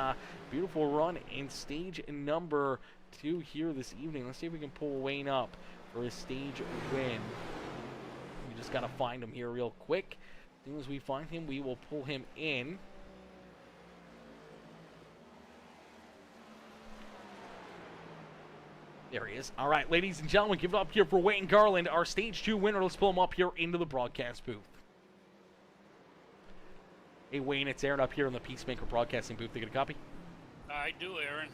beautiful run in stage number 2 here this evening. Let's see if we can pull Wayne up for his stage win. We just got to find him here real quick. As soon as we find him, we will pull him in. There he is. All right, ladies and gentlemen, give it up here for Wayne Garland, our stage 2 winner. Let's pull him up here into the broadcast booth. Hey, Wayne, it's Aaron up here in the PeaceMaker broadcasting booth. You get a copy? I do, Aaron.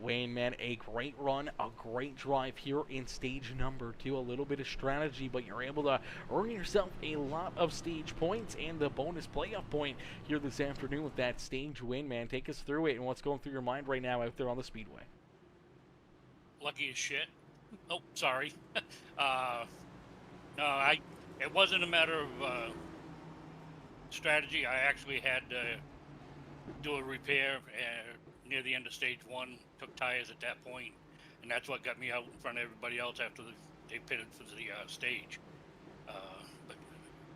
Wayne, man, a great run, a great drive here in stage number 2. A little bit of strategy, but you're able to earn yourself a lot of stage points and the bonus playoff point here this afternoon with that stage win, man. Take us through it and what's going through your mind right now out there on the speedway. Lucky as shit. Oh, sorry. No, it wasn't a matter of strategy. I actually had to do a repair near the end of stage 1. Took tires at that point, and that's what got me out in front of everybody else after they pitted for the stage. But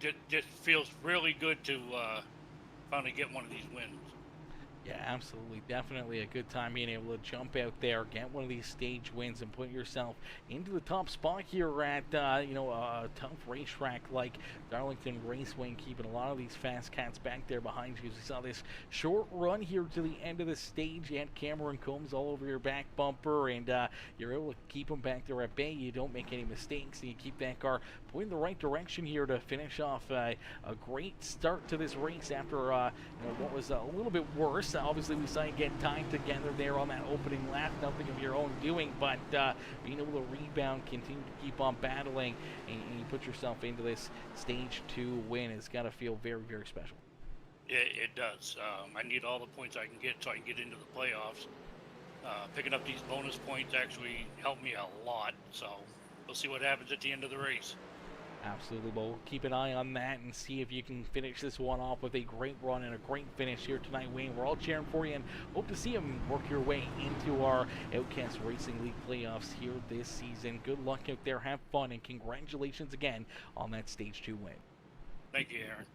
it feels really good to finally get one of these wins. Yeah, absolutely. Definitely a good time being able to jump out there, get one of these stage wins, and put yourself into the top spot here at, a tough racetrack like Darlington Raceway, and keeping a lot of these fast cats back there behind you. As we saw this short run here to the end of the stage. You had Cameron Combs all over your back bumper, and you're able to keep them back there at bay. You don't make any mistakes, and you keep that car pointing the right direction here to finish off a great start to this race after what was a little bit worse. Obviously, we saw you get tied together there on that opening lap. Nothing of your own doing, but being able to rebound, continue to keep on battling, and you put yourself into this stage 2 win. It's got to feel very, very special. It does. I need all the points I can get so I can get into the playoffs. Picking up these bonus points actually helped me a lot, so we'll see what happens at the end of the race. Absolutely. Well, keep an eye on that and see if you can finish this one off with a great run and a great finish here tonight, Wayne. We're all cheering for you and hope to see you work your way into our Outcast Racing League playoffs here this season. Good luck out there. Have fun, and congratulations again on that Stage 2 win. Thank you, Aaron.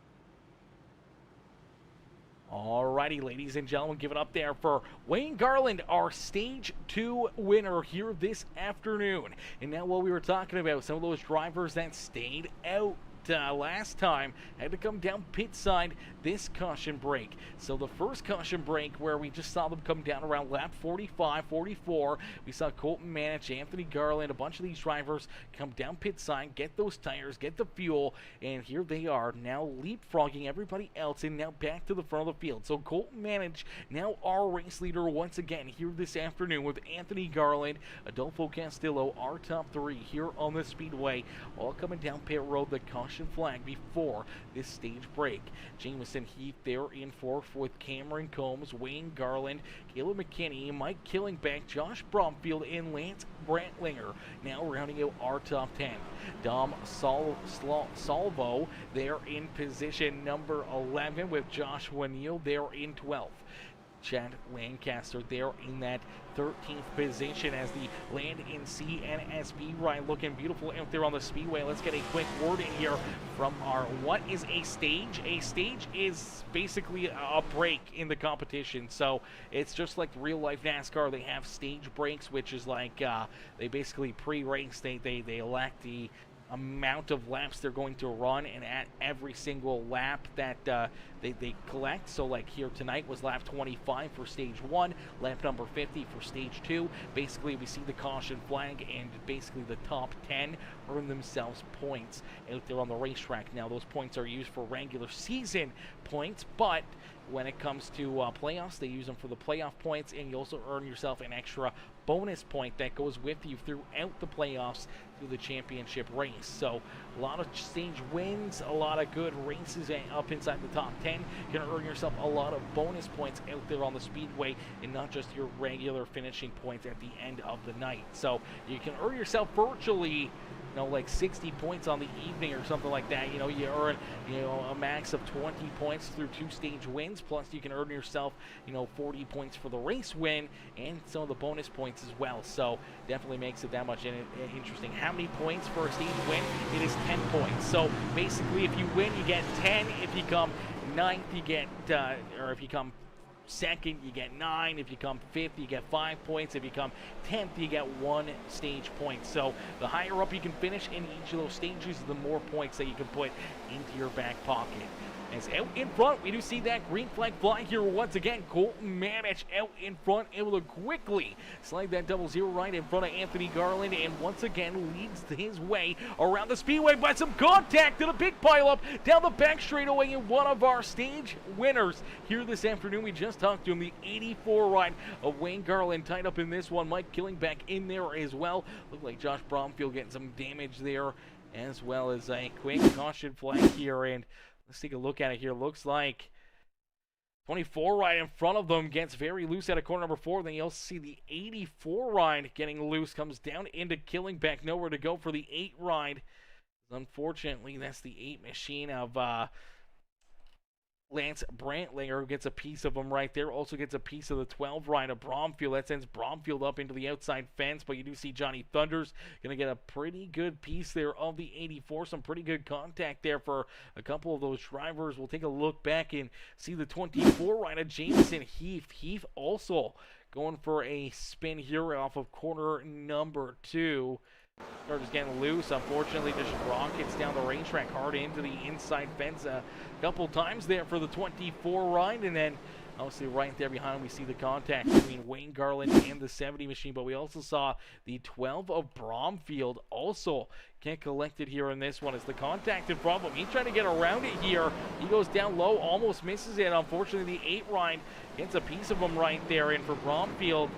Alrighty, ladies and gentlemen, give it up there for Wayne Garland, our Stage 2 winner here this afternoon. And now, what we were talking about, some of those drivers that stayed out last time had to come down pit side this caution break. So the first caution break, where we just saw them come down around lap 45, 44, we saw Colton Manich, Anthony Garland, a bunch of these drivers come down pit side, get those tires, get the fuel, and here they are now leapfrogging everybody else and now back to the front of the field. So Colton Manich, now our race leader once again here this afternoon, with Anthony Garland, Adolfo Castillo, our top 3 here on the speedway, all coming down pit road, the caution flag before this stage break. Jamison Heath there in 4th with Cameron Combs, Wayne Garland, Caleb McKinney, Mike Killingback, Josh Bromfield, and Lance Brantlinger now rounding out our top 10. Dom Salvo there in position number 11 with Joshua Neal there in 12th. Chad Lancaster there in that 13th position as the Land N Sea NSB ride looking beautiful out there on the speedway. Let's get a quick word in here from our what is a stage? A stage is basically a break in the competition. So it's just like real life NASCAR. They have stage breaks, which is like they basically pre-race. They elect the amount of laps they're going to run, and at every single lap that they collect. So like here tonight was lap 25 for stage 1, lap number 50 for stage 2. Basically we see the caution flag, and basically the top 10 earn themselves points out there on the racetrack. Now those points are used for regular season points, but when it comes to playoffs, they use them for the playoff points, and you also earn yourself an extra bonus point that goes with you throughout the playoffs through the championship race. So a lot of stage wins, a lot of good races up inside the top 10. You can earn yourself a lot of bonus points out there on the speedway, and not just your regular finishing points at the end of the night. So you can earn yourself virtually like 60 points on the evening or something like that. You earn, a max of 20 points through 2 stage wins, plus you can earn yourself, 40 points for the race win and some of the bonus points as well. So definitely makes it that much interesting. How many points for a stage win? It is 10 points. So basically, if you win, you get 10. If you come 9th, you get, or if you come 2nd, you get 9. If you come 5th, you get 5 points. If you come 10th, you get 1 stage point. So the higher up you can finish in each of those stages, the more points that you can put into your back pocket. As out in front, we do see that green flag fly here once again. Colton Mamich out in front, able to quickly slide that 00 right in front of Anthony Garland, and once again leads his way around the speedway by some contact and a big pileup down the back straightaway. And one of our stage winners here this afternoon, we just talked to him, the 84 ride of Wayne Garland tied up in this one. Mike Killing back in there as well. Looked like Josh Bromfield getting some damage there, as well as a quick caution flag here. And let's take a look at it here. Looks like 24 ride in front of them gets very loose out of corner number 4. Then you also see the 84 ride getting loose, comes down into Killing, back nowhere to go for the 8 ride. Unfortunately, that's the 8 machine of Lance Brantlinger, who gets a piece of him right there. Also gets a piece of the 12 ride of Bromfield. That sends Bromfield up into the outside fence, but you do see Johnny Thunders going to get a pretty good piece there of the 84. Some pretty good contact there for a couple of those drivers. We'll take a look back and see the 24 ride of Jameson Heath. Heath also going for a spin here off of corner number 2. Car just getting loose. Unfortunately, just rockets down the racetrack hard into the inside fence a couple times there for the 24 ride. And then obviously right there behind him, we see the contact between Wayne Garland and the 70 machine. But we also saw the 12 of Bromfield also get collected here in this one. It's the contacted problem. He's trying to get around it here. He goes down low, almost misses it. Unfortunately, the 8 ride gets a piece of him right there. And for Bromfield,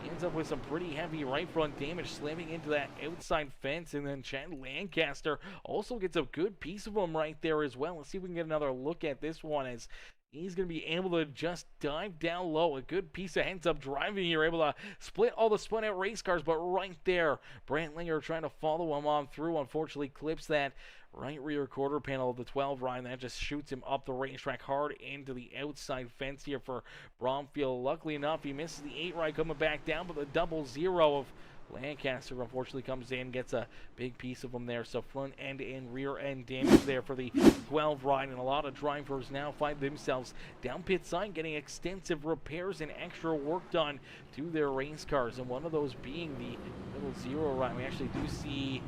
ends up with some pretty heavy right front damage, slamming into that outside fence. And then Chad Lancaster also gets a good piece of him right there as well. Let's see if we can get another look at this one, as he's going to be able to just dive down low. A good piece of heads-up driving here, able to split all the spun-out race cars. But right there, Brantlinger trying to follow him on through, unfortunately clips that right rear quarter panel of the 12 ride. That just shoots him up the racetrack hard into the outside fence here for Bromfield. Luckily enough, he misses the 8 ride coming back down, but the 00 of Lancaster unfortunately comes in, gets a big piece of them there. So front end and rear end damage there for the 12 ride, and a lot of drivers now find themselves down pit side getting extensive repairs and extra work done to their race cars, and one of those being the 00 ride. We actually do see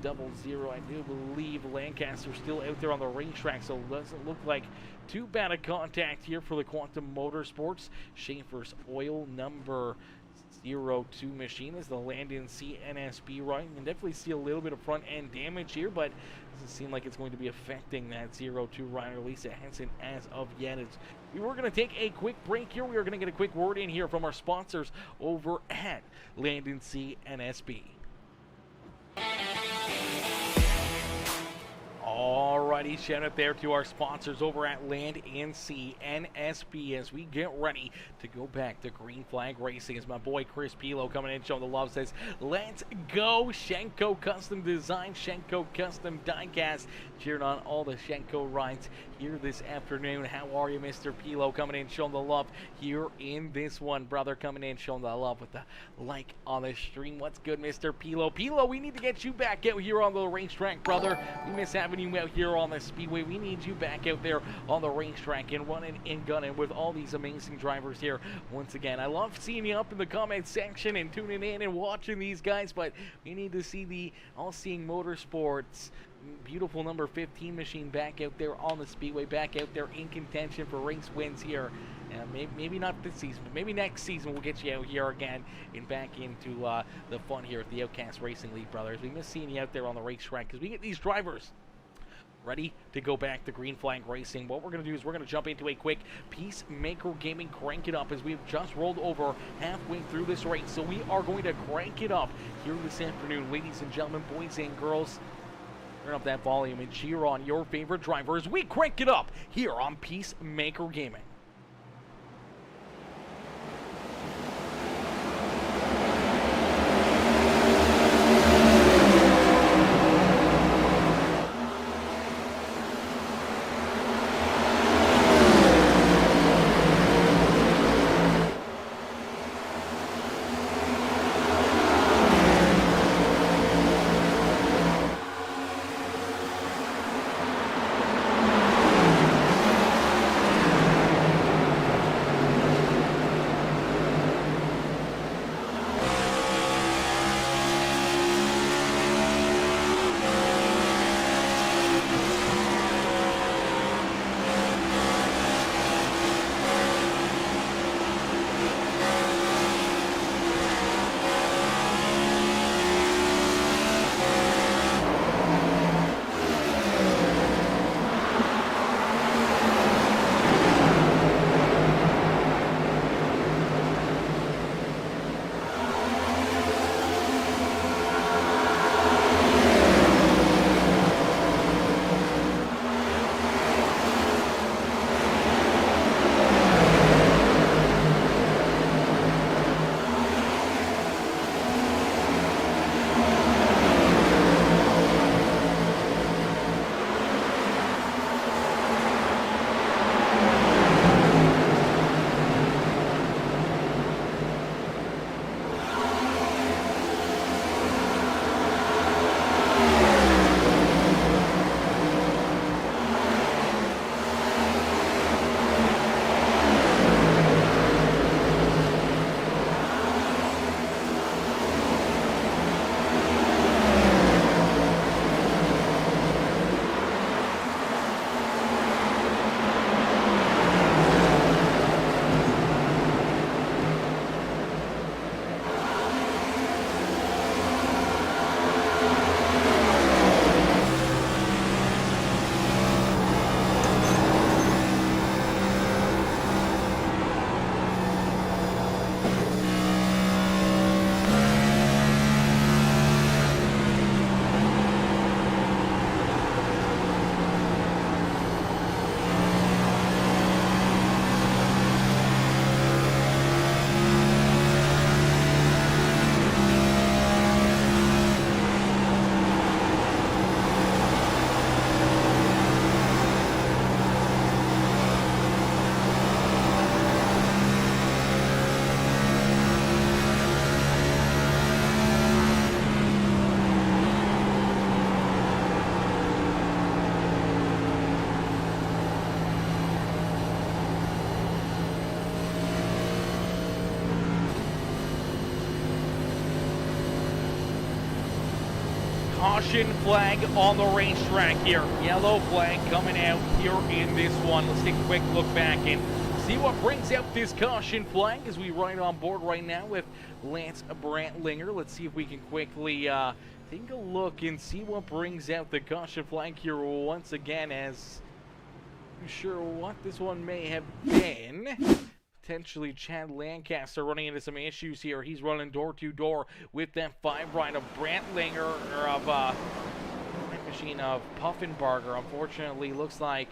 00. I do believe Lancaster still out there on the racetrack, so it doesn't look like too bad a contact here for the Quantum Motorsports. Schaefer's oil number 02 machine is the N Sea NSB ride. You can definitely see a little bit of front end damage here, but doesn't seem like it's going to be affecting that 02 rider, Lisa Henson, as of yet. We were going to take a quick break here. We are going to get a quick word in here from our sponsors over at N Sea NSB. Alrighty, shout out there to our sponsors over at N Sea NSB as we get ready to go back to green flag racing. As my boy Chris Pilo coming in showing the love says, let's go Shenco Custom Design, Shenco Custom Diecast. Cheering on all the Shenco rides here this afternoon. How are you, Mr. Pilo, coming in showing the love here in this one, brother, coming in showing the love with the like on the stream. What's good, Mr. Pilo? Pilo, we need to get you back out here on the racetrack, brother. We miss having you out here on the speedway. We need you back out there on the racetrack and running and gunning with all these amazing drivers here once again. I love seeing you up in the comment section and tuning in and watching these guys, but we need to see the All-Seeing Motorsports beautiful number 15 machine back out there on the speedway, back out there in contention for race wins here. Maybe not this season, but maybe next season we'll get you out here again and back into the fun here at the Outcast Racing League, brothers. We miss seeing you out there on the racetrack because we get these drivers ready to go back to green flag racing. What we're going to do is we're going to jump into a quick PeaceMaker Gaming crank it up, as we've just rolled over halfway through this race. So we are going to crank it up here this afternoon, ladies and gentlemen, boys and girls. Turn up that volume and cheer on your favorite drivers. We crank it up here on PeaceMaker Gaming. caution flag on the racetrack here. Yellow flag coming out here in this one. Let's take a quick look back and see what brings out this caution flag as we ride on board right now with Lance Brantlinger. Let's see if we can quickly take a look and see what brings out the caution flag here once again, as I'm sure what this one may have been. Potentially Chad Lancaster running into some issues here. He's running door-to-door with that 5 ride of Brantlinger, or of machine of Puffenbarger. Unfortunately, looks like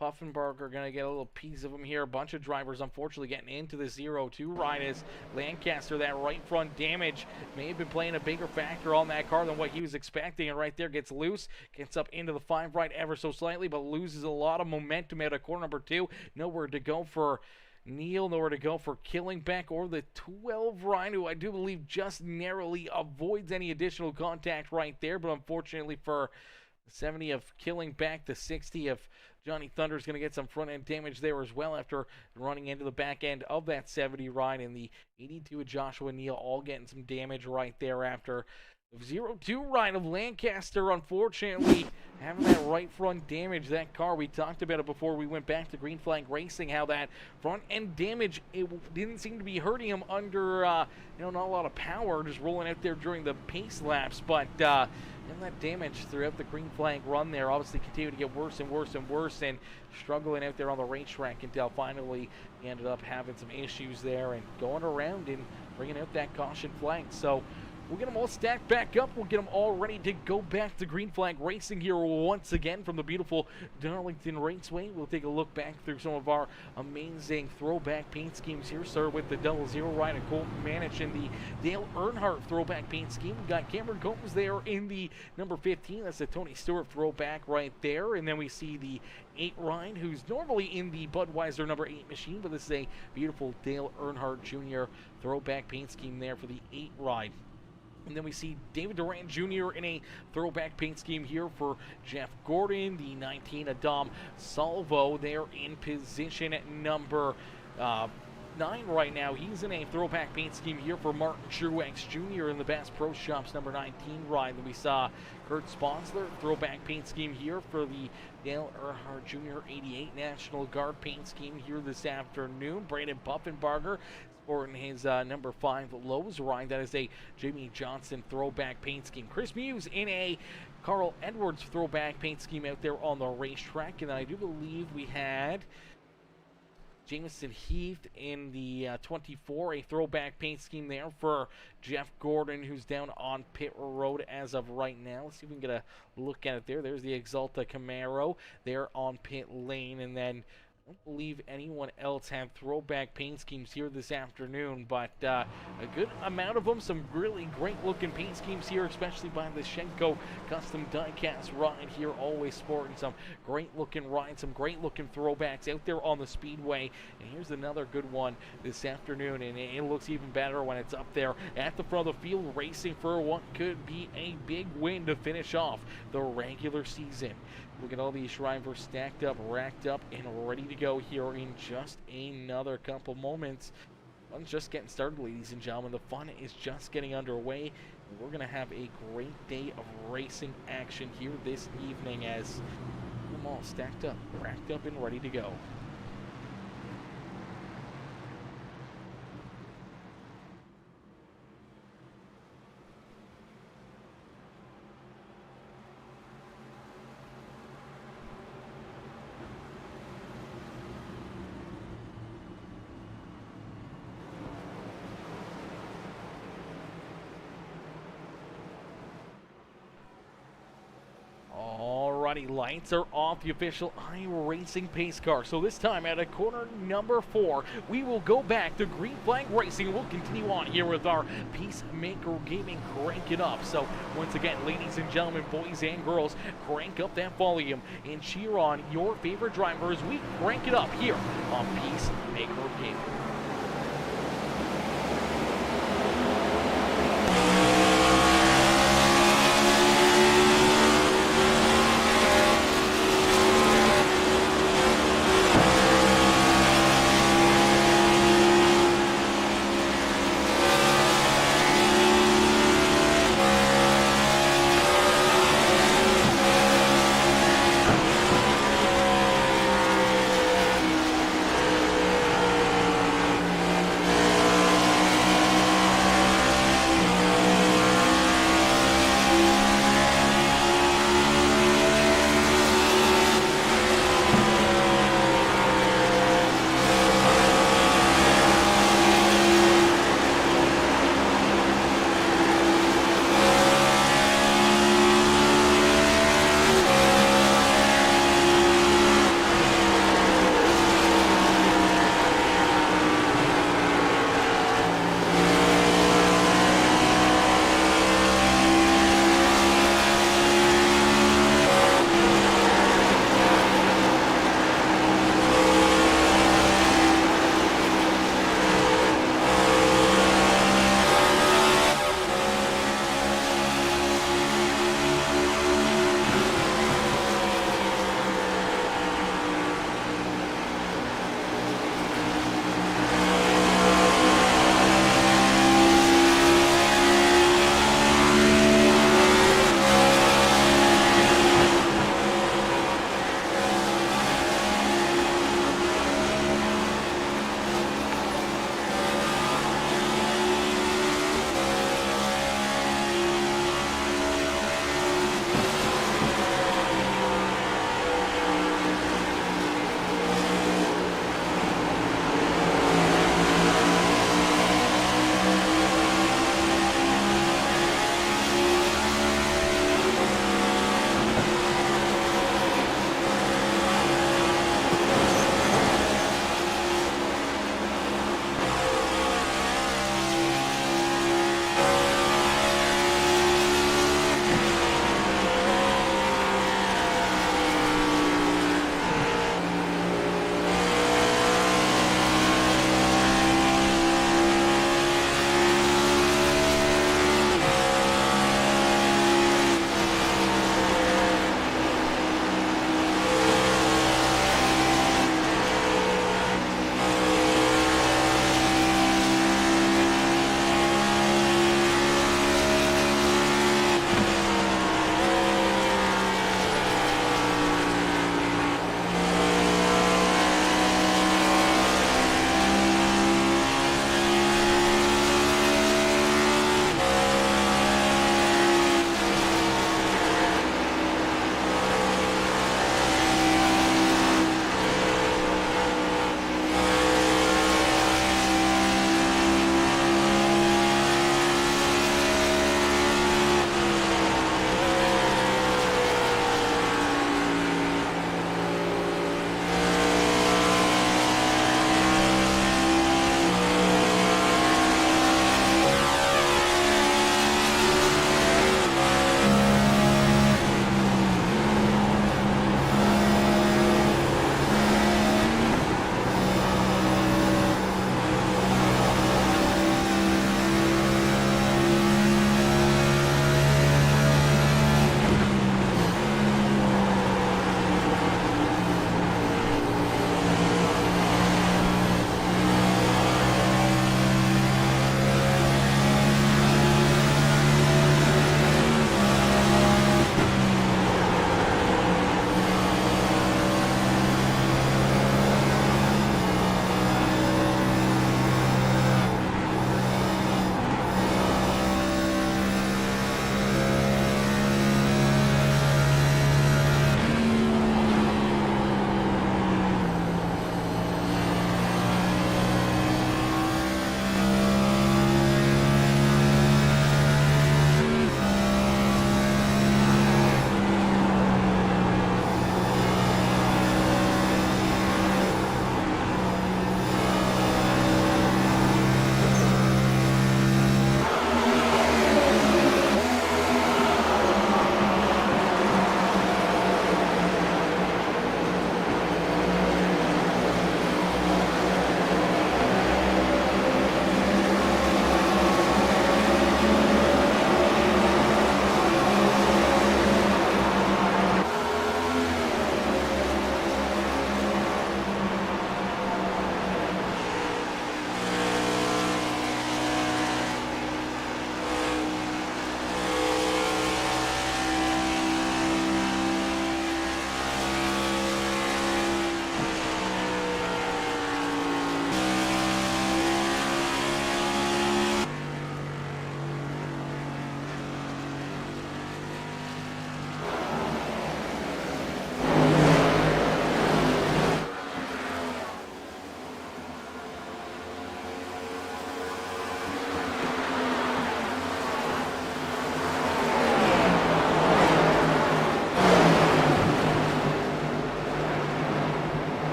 Puffenbarger going to get a little piece of him here. A bunch of drivers unfortunately getting into the 0-2 ride as Lancaster, that right front damage may have been playing a bigger factor on that car than what he was expecting, and right there gets loose, gets up into the 5 ride ever so slightly, but loses a lot of momentum out of corner number 2. Nowhere to go for Neal, nowhere to go for Killingbeck or the 12 ride, who I do believe just narrowly avoids any additional contact right there, but unfortunately for the 70 of Killingbeck, the 60 of Johnny Thunder is going to get some front-end damage there as well after running into the back end of that 70 ride, and the 82 of Joshua Neal all getting some damage right there after the 0-2 ride of Lancaster, unfortunately having that right front damage. That car, we talked about it before we went back to Green Flag Racing, how that front end damage, it didn't seem to be hurting him under not a lot of power, just rolling out there during the pace laps, but and that damage throughout the Green Flag run there obviously continued to get worse and worse and worse, and struggling out there on the racetrack until finally he ended up having some issues there and going around and bringing out that caution flag. So we'll get them all stacked back up. We'll get them all ready to go back to Green Flag Racing here once again from the beautiful Darlington Raceway. We'll take a look back through some of our amazing throwback paint schemes here. Start with the 00 ride of Colton Manich in the Dale Earnhardt throwback paint scheme. We've got Cameron Combs there in the number 15. That's the Tony Stewart throwback right there. And then we see the 8 ride, who's normally in the Budweiser number 8 machine, but this is a beautiful Dale Earnhardt Jr. throwback paint scheme there for the 8 ride. And then we see David Durant Jr. in a throwback paint scheme here for Jeff Gordon. The 19 Adam Salvo there in position at number 9 right now. He's in a throwback paint scheme here for Martin Truex Jr. in the Bass Pro Shops number 19 ride. Then we saw Kurt Sponsler throwback paint scheme here for the Dale Earnhardt Jr. 88 National Guard paint scheme here this afternoon. Brandon Puffenbarger sporting his number 5 Lowe's ride. That is a Jimmy Johnson throwback paint scheme. Chris Muse in a Carl Edwards throwback paint scheme out there on the racetrack. And I do believe we had Jameson Heath in the 24, a throwback paint scheme there for Jeff Gordon, who's down on pit road as of right now. Let's see if we can get a look at it there. There's the Exalta Camaro there on pit lane, and then I don't believe anyone else had throwback paint schemes here this afternoon, but a good amount of them. Some really great looking paint schemes here, especially by the Shenco custom diecast ride here, always sporting some great looking rides, some great looking throwbacks out there on the speedway. And here's another good one this afternoon, and it looks even better when it's up there at the front of the field, racing for what could be a big win to finish off the regular season. Look at all these drivers stacked up, racked up, and ready to go here in just another couple moments. Fun's just getting started, ladies and gentlemen. The fun is just getting underway. We're going to have a great day of racing action here this evening as them all stacked up, racked up, and ready to go. Lights are off, the official iRacing pace car. So this time at a corner number 4, we will go back to Green Flag Racing. We'll continue on here with our PeaceMaker Gaming Crank It Up. So once again, ladies and gentlemen, boys and girls, crank up that volume and cheer on your favorite driver as we crank it up here on PeaceMaker Gaming.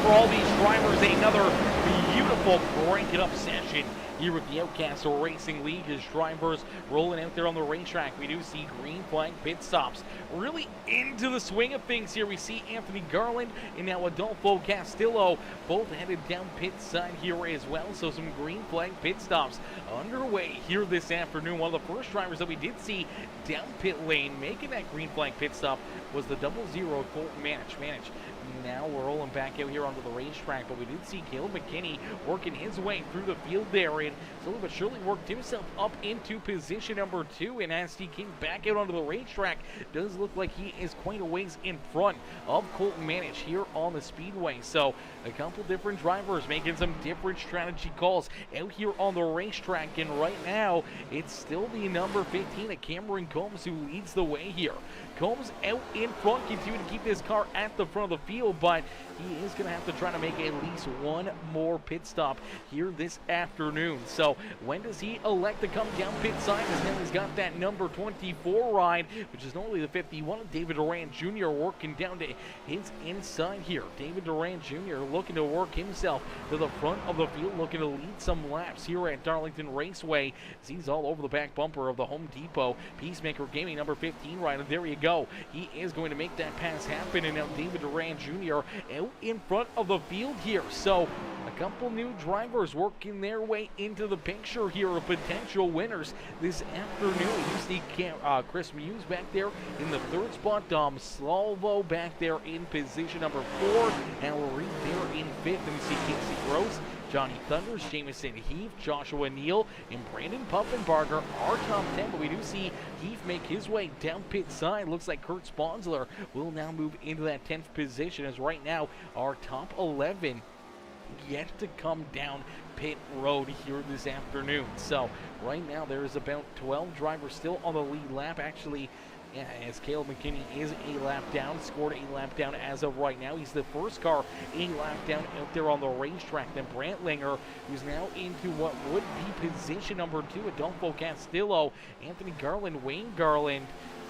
for all these drivers. Another beautiful crank it up session here with the Outcast Racing League as drivers rolling out there on the racetrack. We do see green flag pit stops. Really into the swing of things here. We see Anthony Garland and now Adolfo Castillo both headed down pit side here as well. So some green flag pit stops underway here this afternoon. One of the first drivers that we did see down pit lane making that green flag pit stop was the 00 Colton Manich. Now we're rolling back out here onto the racetrack, but we did see Caleb McKinney working his way through the field there, and slowly but surely worked himself up into position number 2, and as he came back out onto the racetrack, does look like he is quite a ways in front of Colton Manich here on the speedway. So a couple different drivers making some different strategy calls out here on the racetrack, and right now it's still the number 15 of Cameron Combs who leads the way here. Combs out in front, continuing to keep his car at the front of the field, but he is going to have to try to make at least one more pit stop here this afternoon. So when does he elect to come down pit side? As now he's got that number 24 ride, which is normally the 51 of David Durant Jr. working down to his inside here. David Durant Jr. looking to work himself to the front of the field, looking to lead some laps here at Darlington Raceway as he's all over the back bumper of the Home Depot PeaceMaker Gaming number 15 ride. And there you go. He is going to make that pass happen, and now David Durant Jr. out in front of the field here. So a couple new drivers working their way into the picture here of potential winners this afternoon. You see Chris Muse back there in the 3rd spot, Dom Salvo back there in position number 4, and Reed there in 5th, and we see Casey Gross, Johnny Thunders, Jamison Heath, Joshua Neal, and Brandon Puffenbarger are top 10, but we do see Heath make his way down pit side. Looks like Kurt Sponsler will now move into that 10th position, as right now our top 11 yet to come down pit road here this afternoon. So right now there is about 12 drivers still on the lead lap. Actually, as Caleb McKinney is a lap down, scored a lap down as of right now. He's the first car a lap down out there on the racetrack. Then Brantlinger, who's now into what would be position number 2, Adolfo Castillo, Anthony Garland, Wayne Garland.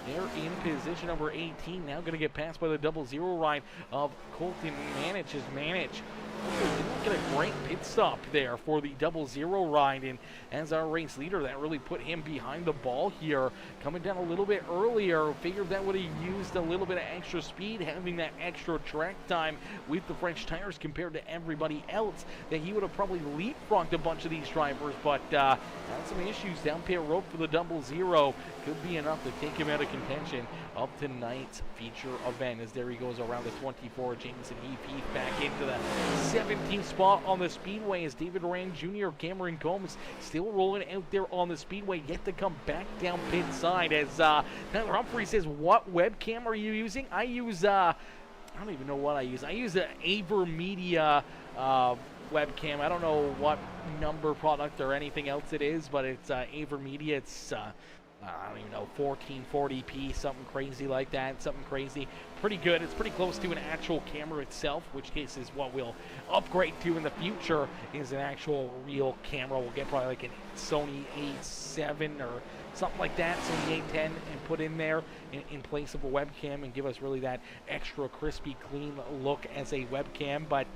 They're in position number 18, now going to get passed by the 00 ride of Colton Manich as Manich look at a great pit stop there for the 00 ride, and as our race leader, that really put him behind the ball here. Coming down a little bit earlier, figured that would have used a little bit of extra speed, having that extra track time with the French tires compared to everybody else, that he would have probably leapfrogged a bunch of these drivers, but had some issues down pit road for the 00. Could be enough to take him out of contention of tonight's feature event, as there he goes around the 24. Jameson Heath back into the 17th spot on the speedway as David Rand Jr. Cameron Combs still rolling out there on the speedway, yet to come back down pit side, as Tyler Humphrey says, what webcam are you using? I use I don't even know what I use. I use an AverMedia webcam. I don't know what number product or anything else it is, but it's AverMedia. It's I don't even know, 1440p, something crazy like that, something crazy. Pretty good. It's pretty close to an actual camera itself, which case is what we'll upgrade to in the future, is an actual real camera. We'll get probably like a Sony A7 or something like that, Sony A10, and put in there in place of a webcam and give us really that extra crispy, clean look as a webcam. But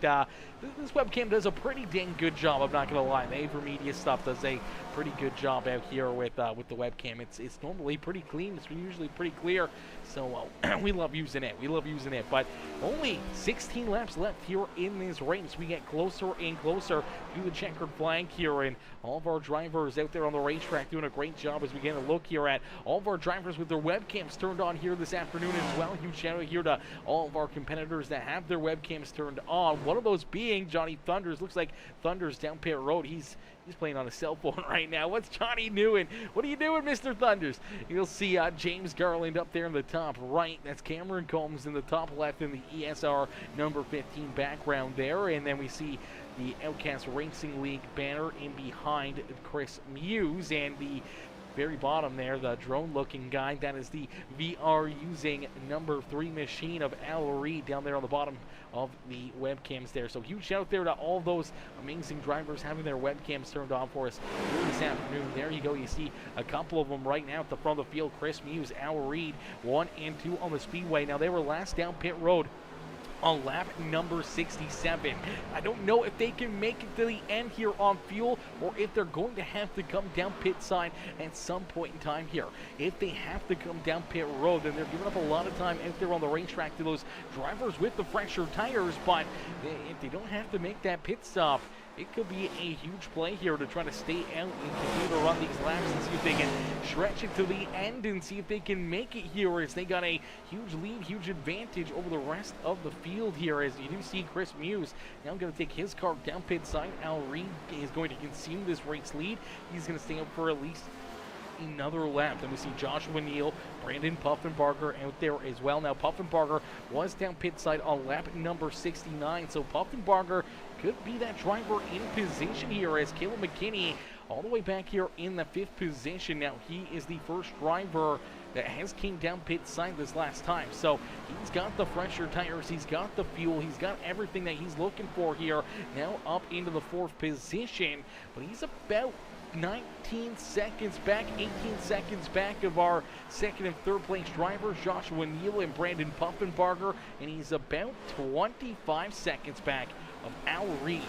this webcam does a pretty dang good job, I'm not going to lie. The AverMedia stuff does a pretty good job out here with the webcam. It's normally pretty clean. It's usually pretty clear. So we love using it. We love using it. But only 16 laps left here in this race. We get closer and closer to the checkered flag here, and all of our drivers out there on the racetrack doing a great job as we get a look here at all of our drivers with their webcams turned on here this afternoon as well. Huge shout out here to all of our competitors that have their webcams turned on. One of those being Johnny Thunders. Looks like Thunders down pit road. He's playing on a cell phone right now. What's Johnny doing? What are you doing, Mr. Thunders? You'll see James Garland up there in the top right. That's Cameron Combs in the top left in the ESR number 15 background there. And then we see the Outcast Racing League banner in behind Chris Muse, and the very bottom there, the drone-looking guy, that is the VR using number 3 machine of Al Reed down there on the bottom of the webcams there. So huge shout out there to all those amazing drivers having their webcams turned on for us here this afternoon. There you go. You see a couple of them right now at the front of the field. Chris Muse, Al Reed, 1 and 2 on the speedway. Now they were last down pit road on lap number 67. I don't know if they can make it to the end here on fuel or if they're going to have to come down pit side at some point in time here. If they have to come down pit road, then they're giving up a lot of time out there on the racetrack to those drivers with the fresher tires, but if they don't have to make that pit stop, it could be a huge play here to try to stay out and continue to run these laps and see if they can stretch it to the end and see if they can make it here, as they got a huge lead, huge advantage over the rest of the field here, as you do see Chris Muse now going to take his car down pit side. Al Reed is going to consume this race lead. He's going to stay up for at least another lap. Then we see Joshua Neal, Brandon Puffenbarger out there as well. Now Puffenbarger was down pit side on lap number 69, so Puffenbarger could be that driver in position here, as Caleb McKinney all the way back here in the 5th position. Now he is the first driver that has came down pit side this last time, so he's got the fresher tires, he's got the fuel, he's got everything that he's looking for here. Now up into the 4th position, but he's about 19 seconds back, 18 seconds back of our 2nd and 3rd place drivers, Joshua Neal and Brandon Puffenbarger, and he's about 25 seconds back of Al Reed.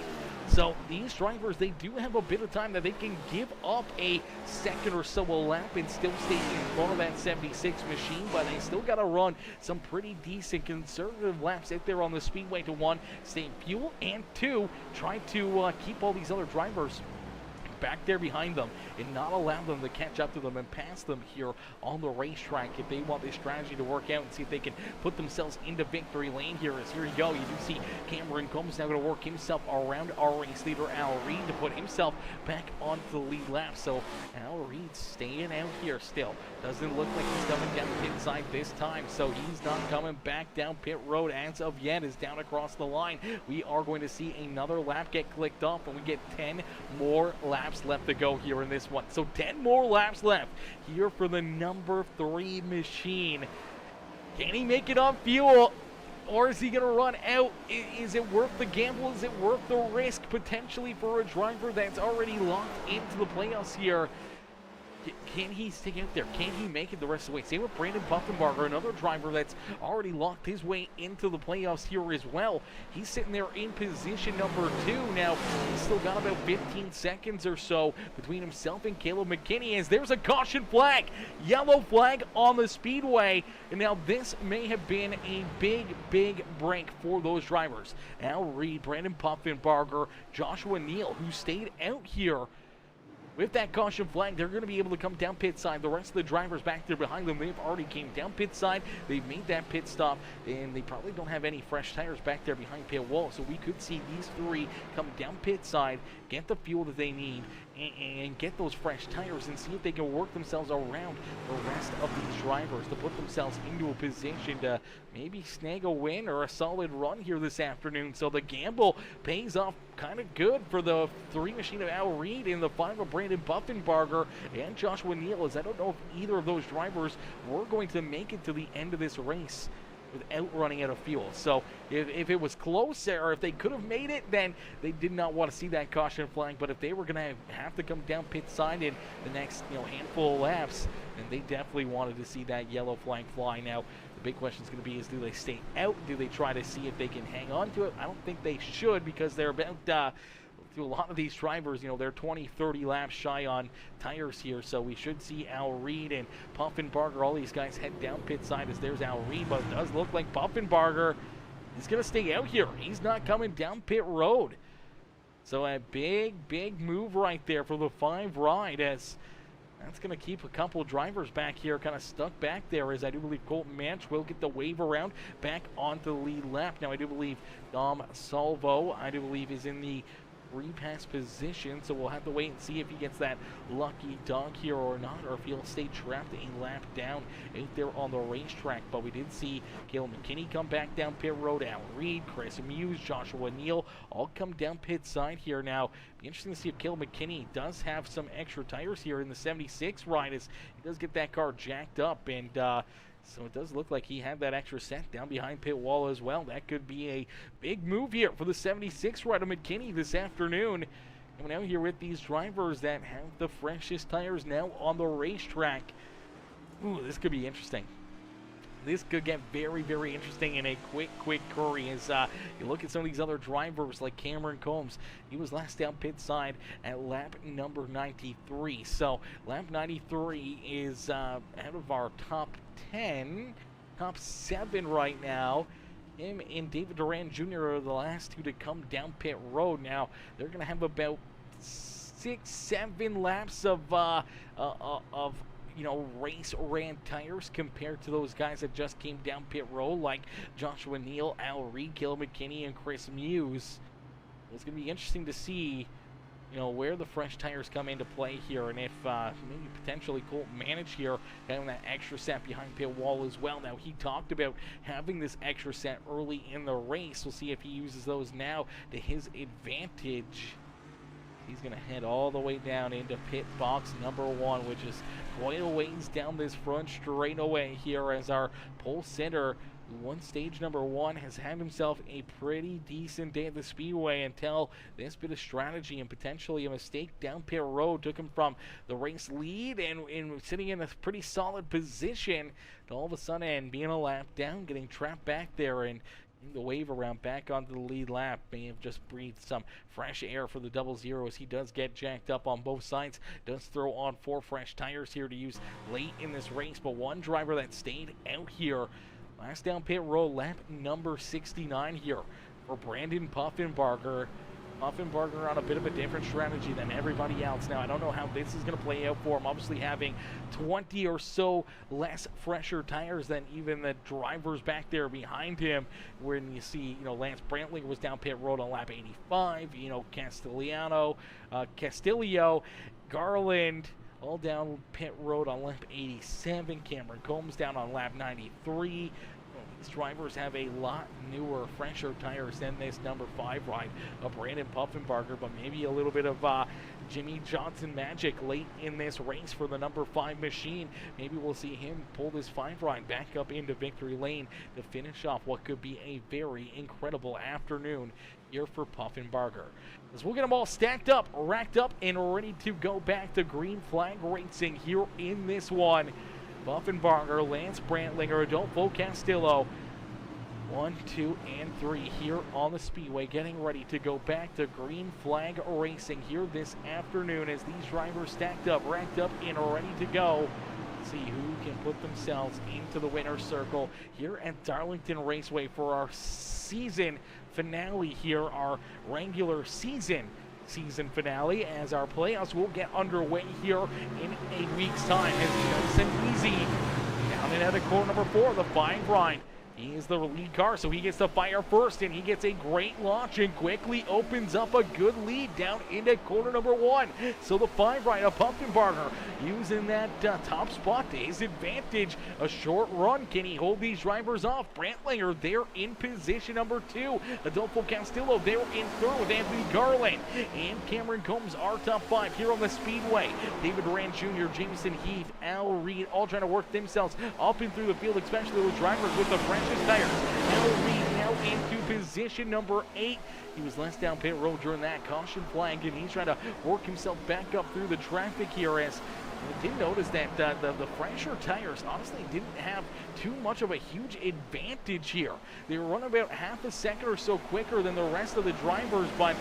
So these drivers, they do have a bit of time that they can give up a second or so a lap and still stay in front of that 76 machine, but they still got to run some pretty decent conservative laps out there on the speedway to, 1, stay in fuel, and 2, try to keep all these other drivers back there behind them and not allow them to catch up to them and pass them here on the racetrack if they want this strategy to work out and see if they can put themselves into victory lane here. As here you go, you do see Cameron Combs now going to work himself around our race leader Al Reed to put himself back onto the lead lap. So Al Reed staying out here still. Doesn't look like he's coming down the pit side this time, so he's not coming back down pit road as of yet. Is down across the line. We are going to see another lap get clicked off, and we get 10 more laps left to go here in this one. So 10 more laps left here for the number 3 machine. Can he make it on fuel, or is he going to run out? Is it worth the gamble? Is it worth the risk potentially for a driver that's already locked into the playoffs here? Can he stick out there? Can he make it the rest of the way? Same with Brandon Puffenbarger, another driver that's already locked his way into the playoffs here as well. He's sitting there in position number 2. Now, he's still got about 15 seconds or so between himself and Caleb McKinney, as there's a caution flag. Yellow flag on the speedway. And now this may have been a big, big break for those drivers. Al Reed, Brandon Puffenbarger, Joshua Neal, who stayed out here. With that caution flag, they're going to be able to come down pit side. The rest of the drivers back there behind them, they've already came down pit side. They've made that pit stop, and they probably don't have any fresh tires back there behind pit wall. So we could see these 3 come down pit side, get the fuel that they need, and get those fresh tires and see if they can work themselves around the rest of these drivers to put themselves into a position to maybe snag a win or a solid run here this afternoon. So the gamble pays off kind of good for the 3 machine of Al Reed and the 5 of Brandon Puffenbarger and Joshua Neal, as I don't know if either of those drivers were going to make it to the end of this race without running out of fuel. So if it was closer, or if they could have made it, then they did not want to see that caution flag. But if they were going to have to come down pit side in the next handful of laps, then they definitely wanted to see that yellow flag fly. Now the big question is going to be, is do they stay out? Do they try to see if they can hang on to it? I don't think they should, because they're about to a lot of these drivers, they're 20, 30 laps shy on tires here. So we should see Al Reed and Puffenbarger, all these guys head down pit side, as there's Al Reed. But it does look like Puffenbarger is going to stay out here. He's not coming down pit road. So a big, big move right there for the 5 ride, as that's going to keep a couple drivers back here kind of stuck back there, as I do believe Colton Manch will get the wave around back onto the lead lap. Now I do believe Dom Salvo, is in the repass position, so we'll have to wait and see if he gets that lucky dog here or not, or if he'll stay trapped a lap down out there on the racetrack. But we did see Caleb McKinney come back down pit road, Al Reed, Chris Muse, Joshua Neal all come down pit side here. Now be interesting to see if Caleb McKinney does have some extra tires here in the 76 ride, as he does get that car jacked up, and so it does look like he had that extra set down behind pit wall as well. That could be a big move here for the 76 rider McKinney this afternoon. And we're now here with these drivers that have the freshest tires now on the racetrack. Ooh, this could be interesting. This could get very, very interesting in a quick hurry as you look at some of these other drivers like Cameron Combs. He was last down pit side at lap number 93. So lap 93 is out of our top 10, top 7 right now. Him and David Duran Jr. are the last two to come down pit road. Now they're going to have about 6-7 laps of race ran tires compared to those guys that just came down pit road, like Joshua Neal, Al Reed, Gil McKinney, and Chris Muse. It's going to be interesting to see, where the fresh tires come into play here, and if maybe potentially Colton manage here having that extra set behind pit wall as well. Now, he talked about having this extra set early in the race. We'll see if he uses those now to his advantage. He's going to head all the way down into pit box number 1, which is quite a ways down this front straightaway here, as our pole center, who won stage number 1, has had himself a pretty decent day at the speedway until this bit of strategy and potentially a mistake down pit road took him from the race lead and sitting in a pretty solid position to all of a sudden being a lap down, getting trapped back there, and the wave around back onto the lead lap. May have just breathed some fresh air for the 00 as he does get jacked up on both sides. Does throw on 4 fresh tires here to use late in this race, but one driver that stayed out here last down pit road, lap number 69 here for Brandon Puffenbarger. Puffenbarger on a bit of a different strategy than everybody else. Now, I don't know how this is going to play out for him. Obviously, having 20 or so less fresher tires than even the drivers back there behind him. When you see, Lance Brantley was down pit road on lap 85. Castillo, Garland, all down pit road on lap 87. Cameron Combs down on lap 93. These drivers have a lot newer, fresher tires than this number 5 ride of Brandon Puffenbarger, but maybe a little bit of Jimmy Johnson magic late in this race for the number 5 machine. Maybe we'll see him pull this 5 ride back up into victory lane to finish off what could be a very incredible afternoon here for Puffenbarger. As we'll get them all stacked up, racked up, and ready to go back to green flag racing here in this one. Puffenbarger, Lance Brantlinger, Adolfo Castillo, 1, 2, and 3 here on the speedway, getting ready to go back to green flag racing here this afternoon as these drivers stacked up, racked up, and ready to go. See who can put themselves into the winner's circle here at Darlington Raceway for our season finale here, our regular season finale, as our playoffs will get underway here in a week's time. As Nelson Easy down and out of corner number 4, the 5 ride. He is the lead car, so he gets to fire first, and he gets a great launch and quickly opens up a good lead down into corner number 1. So the 5 ride of Puffenbarger using that top spot to his advantage. A short run. Can he hold these drivers off? Brantlinger there in position number 2. Adolfo Castillo there in 3rd with Anthony Garland. And Cameron Combs, our top 5 here on the speedway. David Duran Jr., Jameson Heath, Al Reed, all trying to work themselves up and through the field, especially those drivers with the freshest tires. Al Reed now into position number 8. He was less down pit road during that caution flag, and he's trying to work himself back up through the traffic here. As I did notice that the fresher tires honestly didn't have too much of a huge advantage here. They were running about half a second or so quicker than the rest of the drivers, but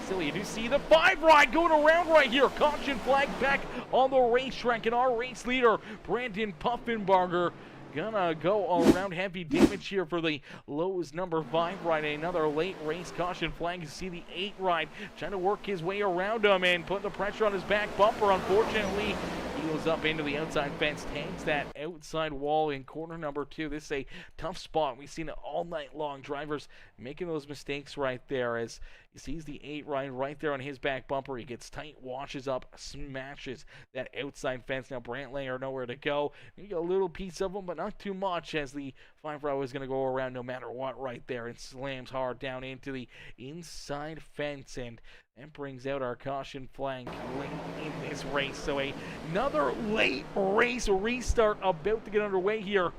still you do see the 5 ride going around right here. Caution flag back on the racetrack, and our race leader, Brandon Puffenbarger, gonna go all around heavy damage here for the Lowe's number 5 ride. Another late race caution flag. You see the 8 ride trying to work his way around him and put the pressure on his back bumper. Unfortunately, he goes up into the outside fence, tags that outside wall in corner number 2. This is a tough spot. We've seen it all night long. Drivers making those mistakes right there as he sees the 8 ride right there on his back bumper. He gets tight, washes up, smashes that outside fence. Now Brantlinger nowhere to go. Maybe a little piece of him, but not too much, as the 5 ride is going to go around no matter what right there, and slams hard down into the inside fence, and that brings out our caution flag late in this race. So another late race restart about to get underway here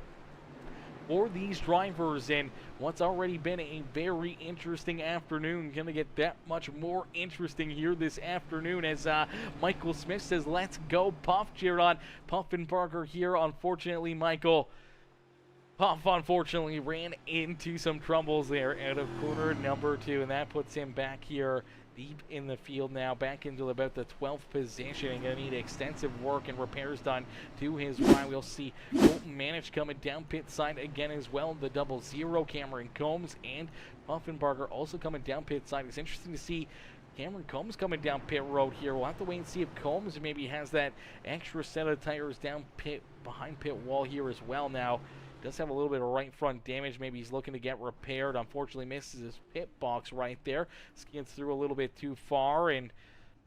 for these drivers, and what's already been a very interesting afternoon going to get that much more interesting here this afternoon, as Michael Smith says, "Let's go Puff." Cheered on Puffenbarger here. Unfortunately, Michael, Puff unfortunately ran into some troubles there out of corner number 2, and that puts him back here deep in the field now, back into about the 12th position, and going to need extensive work and repairs done to his ride. We'll see Colton Manich coming down pit side again as well, the 00, Cameron Combs and Puffenbarger also coming down pit side. It's interesting to see Cameron Combs coming down pit road here. We'll have to wait and see if Combs maybe has that extra set of tires down pit behind pit wall here as well. Now, does have a little bit of right front damage. Maybe he's looking to get repaired. Unfortunately, misses his pit box right there. Skids through a little bit too far, and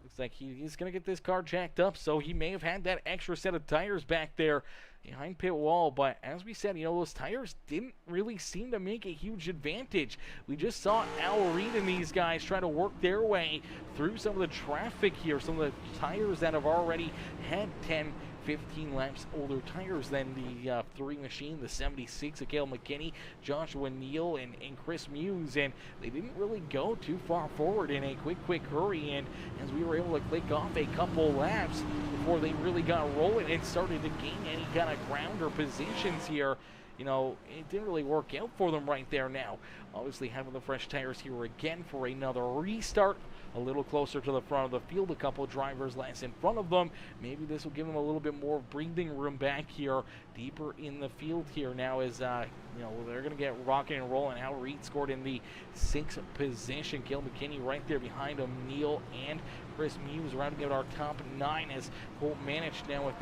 looks like he's going to get this car jacked up. So he may have had that extra set of tires back there behind pit wall. But as we said, you know, those tires didn't really seem to make a huge advantage. We just saw Al Reed and these guys try to work their way through some of the traffic here. Some of the tires that have already had 10-15 laps older tires than the 3 machine, the 76 of Cale McKinney, Joshua Neal, and Chris Muse, and they didn't really go too far forward in a quick hurry, and as we were able to click off a couple laps before they really got rolling and started to gain any kind of ground or positions here, you know, it didn't really work out for them right there. Now, obviously having the fresh tires here again for another restart, a little closer to the front of the field, a couple drivers less in front of them. Maybe this will give them a little bit more breathing room back here, deeper in the field here now, as you know, they're going to get rocking and rolling. Al Reed scored in the 6th position. Cale McKinney right there behind him. Neal and Chris Muse rounding out our top 9 as Colt managed now with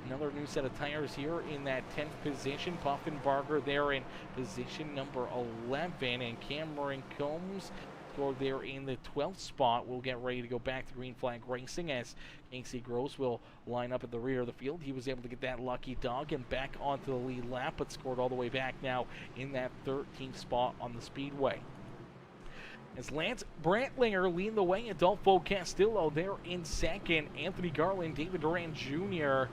another new set of tires here in that 10th position. Puffenbarger there in position number 11, and Cameron Combs scored there in the 12th spot. We'll get ready to go back to Green Flag Racing as Casey Gross will line up at the rear of the field. He was able to get that lucky dog and back onto the lead lap, but scored all the way back now in that 13th spot on the speedway. As Lance Brantlinger leading the way, Adolfo Castillo there in second, Anthony Garland, David Duran Jr.,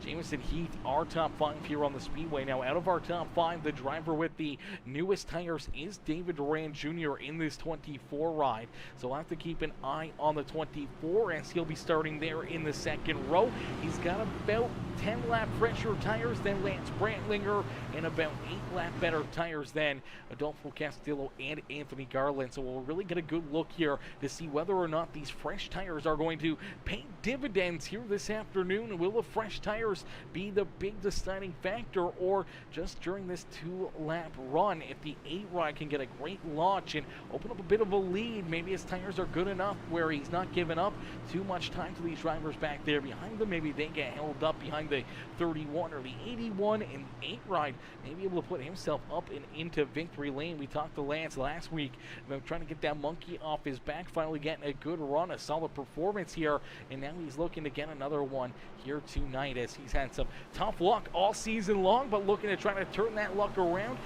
Jamison Heath, our top 5 here on the speedway. Now, out of our top 5, the driver with the newest tires is David Duran Jr. in this 24 ride. So we'll have to keep an eye on the 24 as he'll be starting there in the second row. He's got about 10 lap fresher tires than Lance Brantlinger and about 8 lap better tires than Adolfo Castillo and Anthony Garland. So we'll really get a good look here to see whether or not these fresh tires are going to pay dividends here this afternoon. Will the fresh tires be the big deciding factor, or just during this 2-lap run, if the 8 ride can get a great launch and open up a bit of a lead, maybe his tires are good enough where he's not giving up too much time to these drivers back there behind them. Maybe they get held up behind the 31 or the 81, and 8 ride may be able to put himself up and into victory lane. We talked to Lance last week about trying to get that monkey off his back, finally getting a good run, a solid performance here, and now he's looking to get another one here tonight, as he's had some tough luck all season long, but looking to try to turn that luck around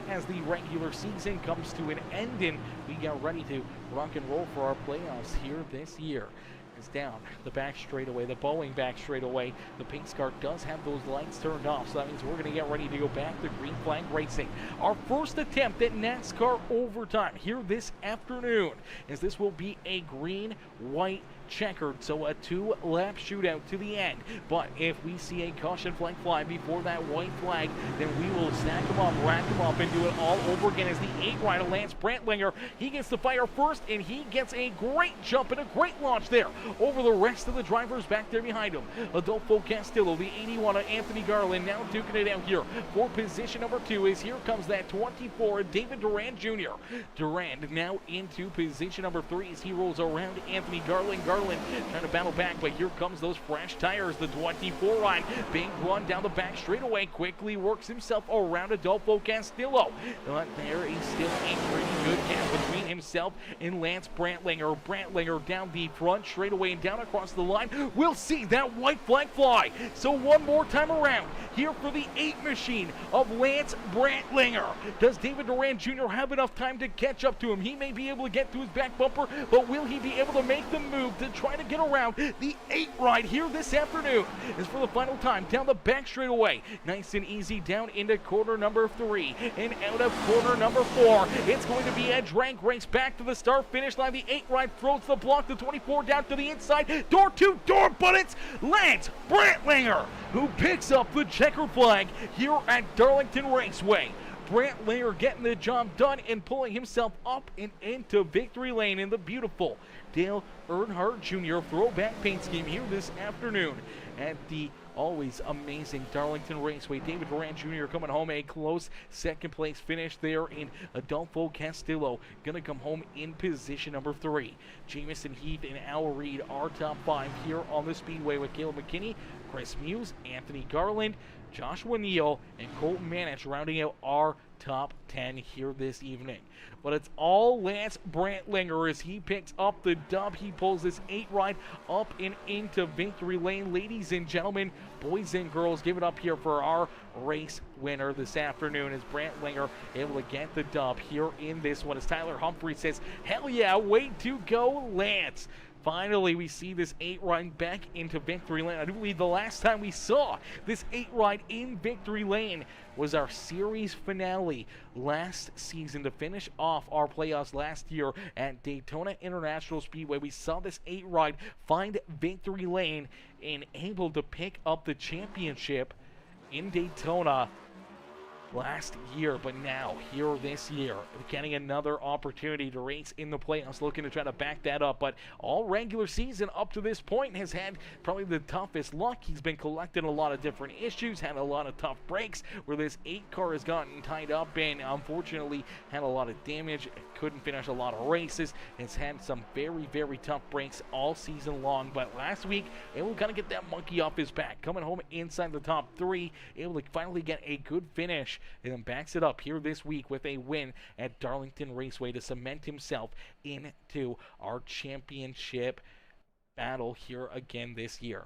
as the regular season comes to an end and we get ready to rock and roll for our playoffs here this year. Is down the back straightaway, the Boeing back straightaway. The pace car does have those lights turned off, so that means we're going to get ready to go back to Green Flag Racing. Our first attempt at NASCAR overtime here this afternoon, as this will be a green, white, checkered, so a 2-lap shootout to the end. But if we see a caution flag fly before that white flag, then we will stack them up, rack them up, and do it all over again as the 8 rider Lance Brantlinger, he gets the fire first, and he gets a great jump and a great launch there over the rest of the drivers back there behind him. Adolfo Castillo, the 81 of Anthony Garland, now duking it out here for position number 2, as here comes that 24 David Duran Jr. Duran now into position number 3 as he rolls around Anthony Garland. Garland trying to battle back, but here comes those fresh tires. The 24 ride, big run down the back straightaway, quickly works himself around Adolfo Castillo. But there is still a pretty good gap between himself and Lance Brantlinger. Brantlinger down the front straightaway and down across the line. We'll see that white flag fly. So one more time around here for the 8 machine of Lance Brantlinger. Does David Duran Jr. have enough time to catch up to him? He may be able to get to his back bumper, but will he be able to make the move to try to get around the 8 ride here this afternoon? Is for the final time down the back straightaway, nice and easy down into corner number 3 and out of corner number 4. It's going to be a drag race back to the start finish line. The 8 ride throws the block, the 24 down to the the inside, door-to-door, but it's Lance Brantlinger who picks up the checkered flag here at Darlington Raceway. Brantlinger getting the job done and pulling himself up and into victory lane in the beautiful Dale Earnhardt Jr. throwback paint scheme here this afternoon at the always amazing Darlington Raceway. David Duran Jr. coming home a close second place finish there in Adolfo Castillo. Gonna come home in position number 3. Jamison Heath and Al Reed are top 5 here on the speedway with Caleb McKinney, Chris Muse, Anthony Garland, Joshua Neal, and Colton Manich rounding out our top 10 here this evening. But it's all Lance Brantlinger as he picks up the dub. He pulls this 8 ride up and into victory lane. Ladies and gentlemen, boys and girls, give it up here for our race winner this afternoon as Brantlinger able to get the dub here in this one. As Tyler Humphrey says, hell yeah, way to go, Lance. Finally, we see this 8 ride back into victory lane. I do believe the last time we saw this 8 ride in victory lane was our series finale last season to finish off our playoffs last year at Daytona International Speedway. We saw this 8 ride find victory lane and able to pick up the championship in Daytona last year, but now here this year getting another opportunity to race in the playoffs, looking to try to back that up. But all regular season up to this point has had probably the toughest luck. He's been collecting a lot of different issues, had a lot of tough breaks where this 8 car has gotten tied up and unfortunately had a lot of damage, couldn't finish a lot of races. It's had some very tough breaks all season long, but last week able to kind of get that monkey off his back, coming home inside the top 3, able to finally get a good finish and then backs it up here this week with a win at Darlington Raceway to cement himself into our championship battle here again this year.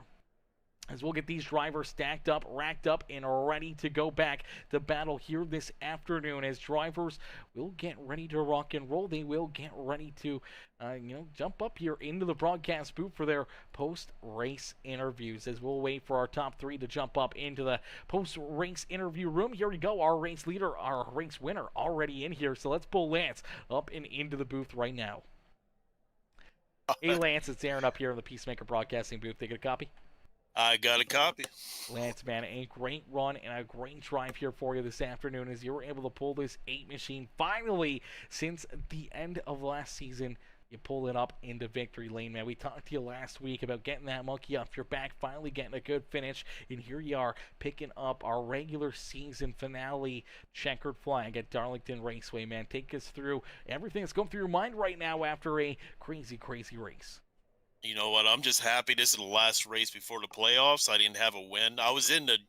As we'll get these drivers stacked up, racked up, and ready to go back to battle here this afternoon. As drivers will get ready to rock and roll, they will get ready to, jump up here into the broadcast booth for their post-race interviews. As we'll wait for our top 3 to jump up into the post-race interview room. Here we go, our race leader, our race winner, already in here. So let's pull Lance up and into the booth right now. Hey, Lance, it's Aaron up here in the PeaceMaker Broadcasting booth. Take a copy. I got a copy. Lance, man, a great run and a great drive here for you this afternoon as you were able to pull this 8 machine finally since the end of last season. You pull it up into victory lane, man. We talked to you last week about getting that monkey off your back, finally getting a good finish, and here you are picking up our regular season finale checkered flag at Darlington Raceway, man. Take us through everything that's going through your mind right now after a crazy race. You know what? I'm just happy this is the last race before the playoffs. I didn't have a win. I was in the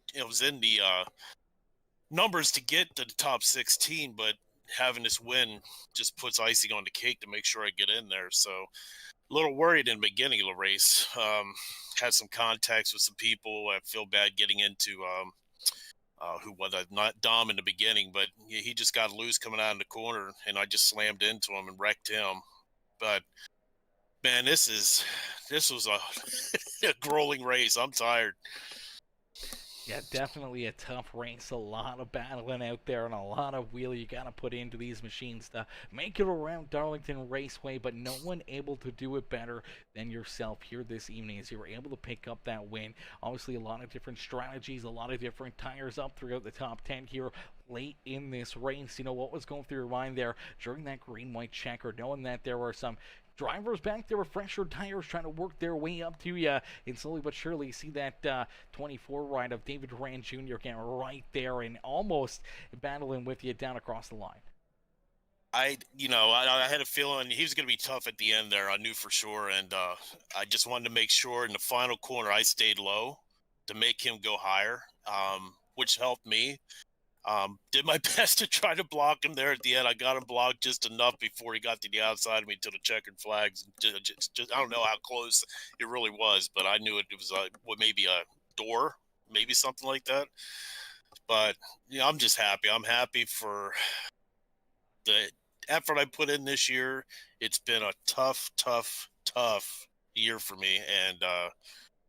numbers to get to the top 16, but having this win just puts icing on the cake to make sure I get in there. So a little worried in the beginning of the race. Had some contacts with some people. I feel bad getting into who was not Dom in the beginning, but he just got loose coming out in the corner, and I just slammed into him and wrecked him. But man, this was a grueling race. I'm tired. Yeah, definitely a tough race. A lot of battling out there and a lot of wheel you got to put into these machines to make it around Darlington Raceway, but no one able to do it better than yourself here this evening as you were able to pick up that win. Obviously, a lot of different strategies, a lot of different tires up throughout the top 10 here late in this race. You know, what was going through your mind there during that green-white checker, knowing that there were some drivers back there with fresher tires trying to work their way up to you, and slowly but surely you see that 24 ride of David Duran Jr. getting right there and almost battling with you down across the line. I had a feeling he was going to be tough at the end there. I knew for sure, and I just wanted to make sure in the final corner I stayed low to make him go higher, which helped me. Did my best to try to block him there at the end. I got him blocked just enough before he got to the outside of me to the checkered flags. Just I don't know how close it really was, but I knew it was maybe a door, maybe something like that. But I'm just happy. I'm happy for the effort I put in this year. It's been a tough year for me, and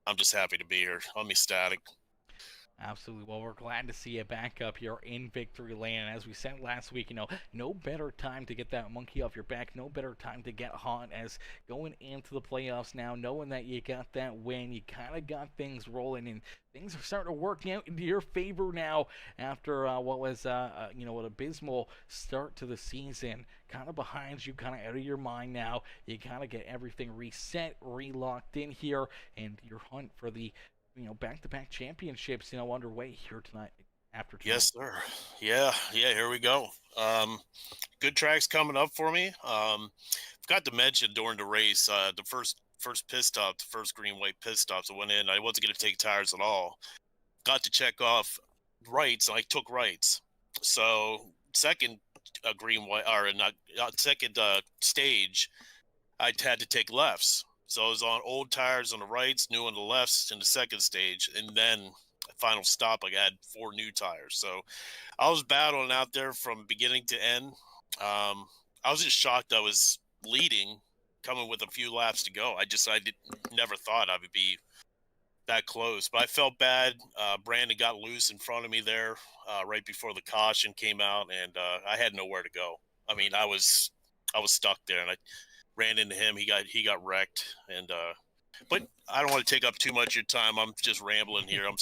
I'm just happy to be here. I'm ecstatic. Absolutely. Well, we're glad to see you back up here in victory lane. And as we said last week, no better time to get that monkey off your back. No better time to get hot as going into the playoffs now, knowing that you got that win. You kind of got things rolling, and things are starting to work out into your favor now after what was, an abysmal start to the season. Kind of behind you, kind of out of your mind now. You kind of get everything reset, relocked in here, and your hunt for the back-to-back championships, underway here tonight after tonight. Yes, sir. Yeah, here we go. Good tracks coming up for me. Forgot to mention during the race, the first pit stop, the first green-white pit stops, I went in. I wasn't going to take tires at all. Got to check off rights, and I took rights. So second green-white, or not second stage, I had to take lefts. So I was on old tires on the rights, new on the lefts in the second stage, and then final stop, I had 4 new tires. So I was battling out there from beginning to end. I was just shocked I was leading, coming with a few laps to go. Never thought I would be that close, but I felt bad. Brandon got loose in front of me there right before the caution came out, and I had nowhere to go. I mean, I was stuck there, and I ran into him. He got wrecked, and but I don't want to take up too much of your time. I'm just rambling here. I'm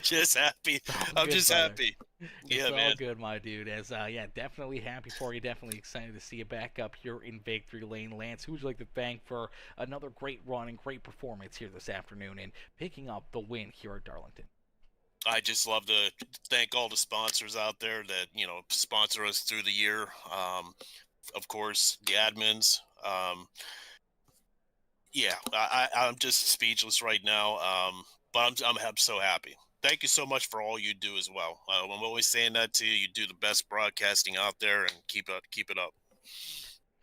just happy. I'm Good, just brother. happy. It's Yeah, all man. good, my dude. As definitely happy for you. Definitely excited to see you back up here in victory lane. Lance, who would you like to thank for another great run and great performance here this afternoon and picking up the win here at Darlington? I just love to thank all the sponsors out there that sponsor us through the year. Of course, the admins. Yeah, I'm just speechless right now. But I'm so happy. Thank you so much for all you do as well. I'm always saying that to you. You do the best broadcasting out there, and keep it up.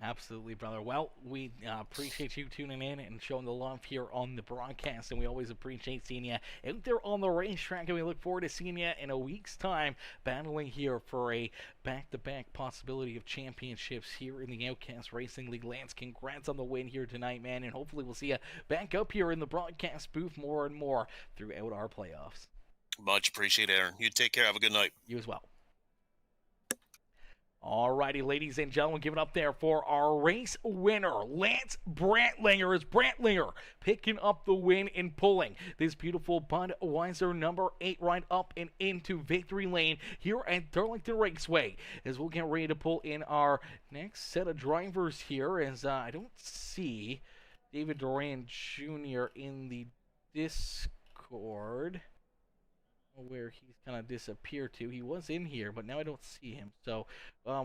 Absolutely, brother. Well, we appreciate you tuning in and showing the love here on the broadcast, and we always appreciate seeing you out there on the racetrack, and we look forward to seeing you in a week's time battling here for a back-to-back possibility of championships here in the Outcast Racing League. Lance, congrats on the win here tonight, man, and hopefully we'll see you back up here in the broadcast booth more and more throughout our playoffs. Much appreciate, Aaron. You take care. Have a good night. You as well. Alrighty, ladies and gentlemen, give it up there for our race winner, Lance Brantlinger. Is Brantlinger picking up the win and pulling this beautiful Budweiser number 8 right up and into victory lane here at Darlington Raceway. As we'll get ready to pull in our next set of drivers here, as I don't see David Duran Jr. in the Discord, where he's kind of disappeared to. He was in here, but now I don't see him. So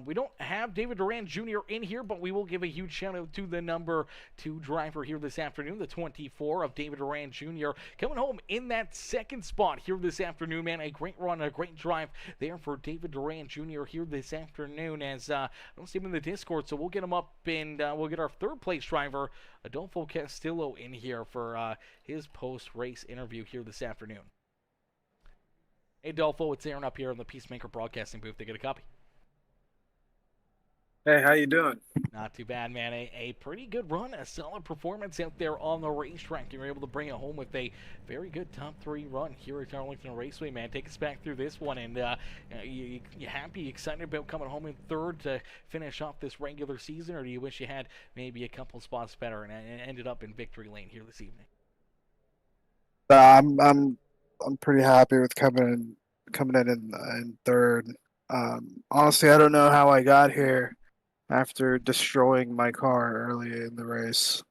we don't have David Duran Jr. in here, but we will give a huge shout out to the number 2 driver here this afternoon, the 24 of David Duran Jr. coming home in that second spot here this afternoon, man. A great run, a great drive there for David Duran Jr. here this afternoon, as I don't see him in the Discord, so we'll get him up, and we'll get our third place driver, Adolfo Castillo, in here for his post-race interview here this afternoon. Hey, Adolfo, it's Aaron up here in the PeaceMaker broadcasting booth to get a copy. Hey, how you doing? Not too bad, man. A pretty good run, a solid performance out there on the racetrack. You were able to bring it home with a very good top 3 run here at Darlington Raceway, man. Take us back through this one, and you happy, excited about coming home in third to finish off this regular season, or do you wish you had maybe a couple spots better and ended up in victory lane here this evening? I'm pretty happy with coming in third. Honestly, I don't know how I got here after destroying my car early in the race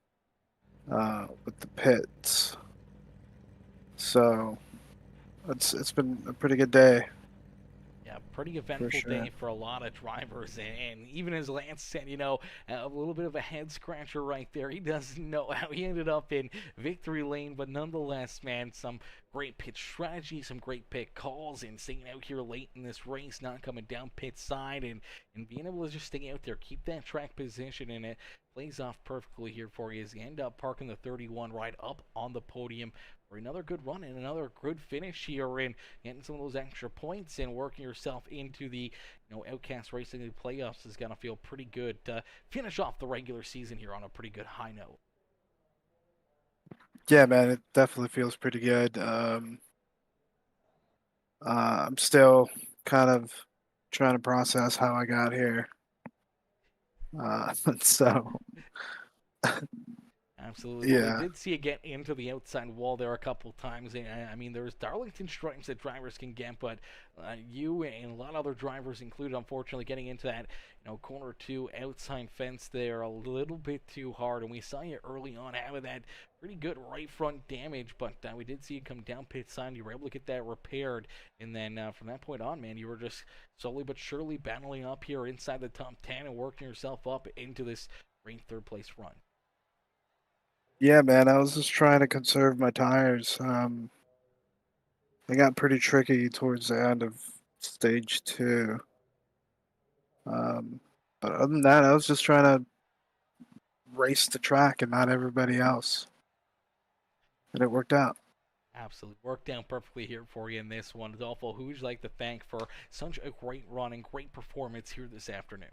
with the pits. So it's been a pretty good day. Yeah, pretty eventful day for a lot of drivers, and even as Lance said, a little bit of a head scratcher right there. He doesn't know how he ended up in victory lane, but nonetheless, man, some great pit strategy, some great pit calls, and staying out here late in this race, not coming down pit side, and being able to just stay out there, keep that track position, and it plays off perfectly here for you as you end up parking the 31 right up on the podium for another good run and another good finish here, and getting some of those extra points and working yourself into the Outcast Racing League playoffs is going to feel pretty good to finish off the regular season here on a pretty good high note. Yeah, man, it definitely feels pretty good. I'm still kind of trying to process how I got here. So Absolutely. Well, we yeah, did see you get into the outside wall there a couple times. And I mean, there's Darlington stripes that drivers can get, but you and a lot of other drivers included, unfortunately, getting into that, corner 2 outside fence there a little bit too hard. And we saw you early on having that pretty good right front damage, but we did see you come down pit side. You were able to get that repaired, and then from that point on, man, you were just slowly but surely battling up here inside the top 10 and working yourself up into this great third place run. yeah, man. I was just trying to conserve my tires. They got pretty tricky towards the end of stage 2. But other than that, I was just trying to race the track and not everybody else, and it worked out. Absolutely. Worked out perfectly here for you in this one. Adolfo, who would you like to thank for such a great run and great performance here this afternoon?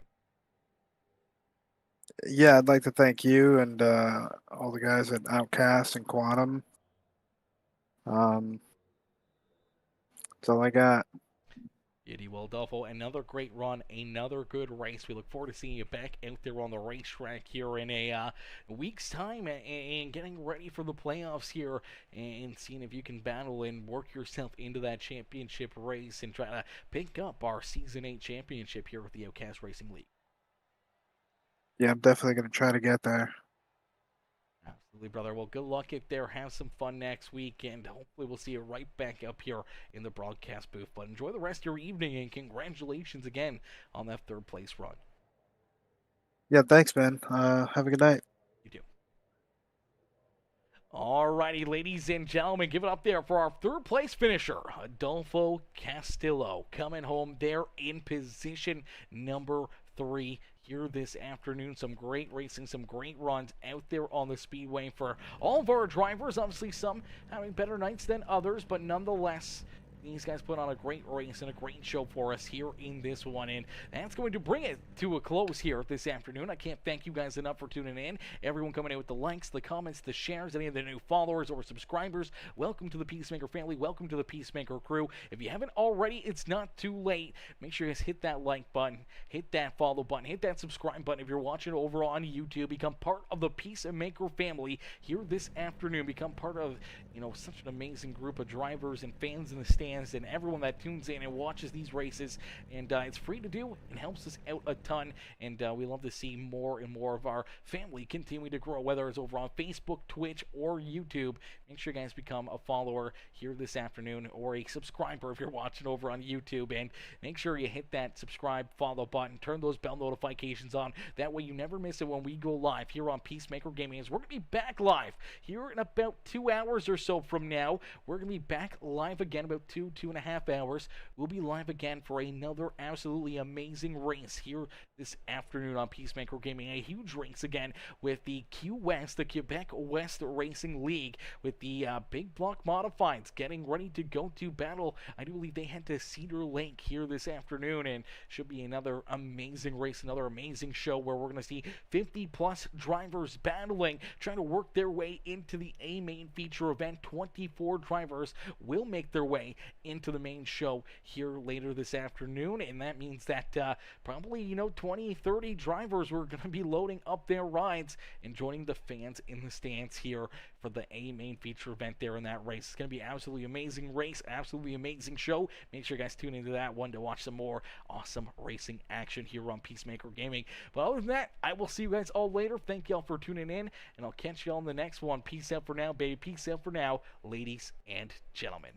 Yeah, I'd like to thank you and all the guys at Outcast and Quantum. That's all I got. Beauty. Well, Adolfo, another great run, another good race. We look forward to seeing you back out there on the racetrack here in a week's time and getting ready for the playoffs here and seeing if you can battle and work yourself into that championship race and try to pick up our Season 8 championship here with the Outcast Racing League. Yeah, I'm definitely going to try to get there. Absolutely, brother. Well, good luck out there. Have some fun next week, and hopefully we'll see you right back up here in the broadcast booth. But enjoy the rest of your evening, and congratulations again on that third place run. Yeah, thanks, man. Have a good night. You do. Alrighty, ladies and gentlemen, give it up there for our third place finisher, Adolfo Castillo, coming home there in position number 3 here this afternoon. Some great racing, some great runs out there on the speedway for all of our drivers. Obviously, some having better nights than others, but nonetheless, these guys put on a great race and a great show for us here in this one, and that's going to bring it to a close here this afternoon. I can't thank you guys enough for tuning in. Everyone coming in with the likes, the comments, the shares, any of the new followers or subscribers. Welcome to the PeaceMaker family. Welcome to the PeaceMaker crew. If you haven't already, it's not too late. Make sure you guys hit that like button, hit that follow button, hit that subscribe button. If you're watching over on YouTube, become part of the PeaceMaker family here this afternoon. Become part of, such an amazing group of drivers and fans in the stands and everyone that tunes in and watches these races, and it's free to do and helps us out a ton, and we love to see more and more of our family continue to grow, whether it's over on Facebook, Twitch, or YouTube. Make sure you guys become a follower here this afternoon or a subscriber if you're watching over on YouTube, and make sure you hit that subscribe, follow button, turn those bell notifications on. That way you never miss it when we go live here on PeaceMaker Gaming. We're going to be back live here in about 2 hours or so from now. We're going to be back live again about 2.5 hours. We'll be live again for another absolutely amazing race here this afternoon on PeaceMaker Gaming. A huge race again with the Q West, the Quebec West Racing League, with the big block modifieds getting ready to go to battle. I do believe they head to Cedar Lake here this afternoon, and should be another amazing race, another amazing show where we're going to see 50 plus drivers battling, trying to work their way into the A main feature event. 24 drivers will make their way into the main show here later this afternoon, and that means that probably 20, 30 drivers were going to be loading up their rides and joining the fans in the stands here for the A main feature event there in that race. It's going to be absolutely amazing race, absolutely amazing show. Make sure you guys tune into that one to watch some more awesome racing action here on PeaceMaker Gaming. But other than that, I will see you guys all later. Thank y'all for tuning in, and I'll catch y'all in the next one. Peace out for now, baby. Peace out for now, ladies and gentlemen.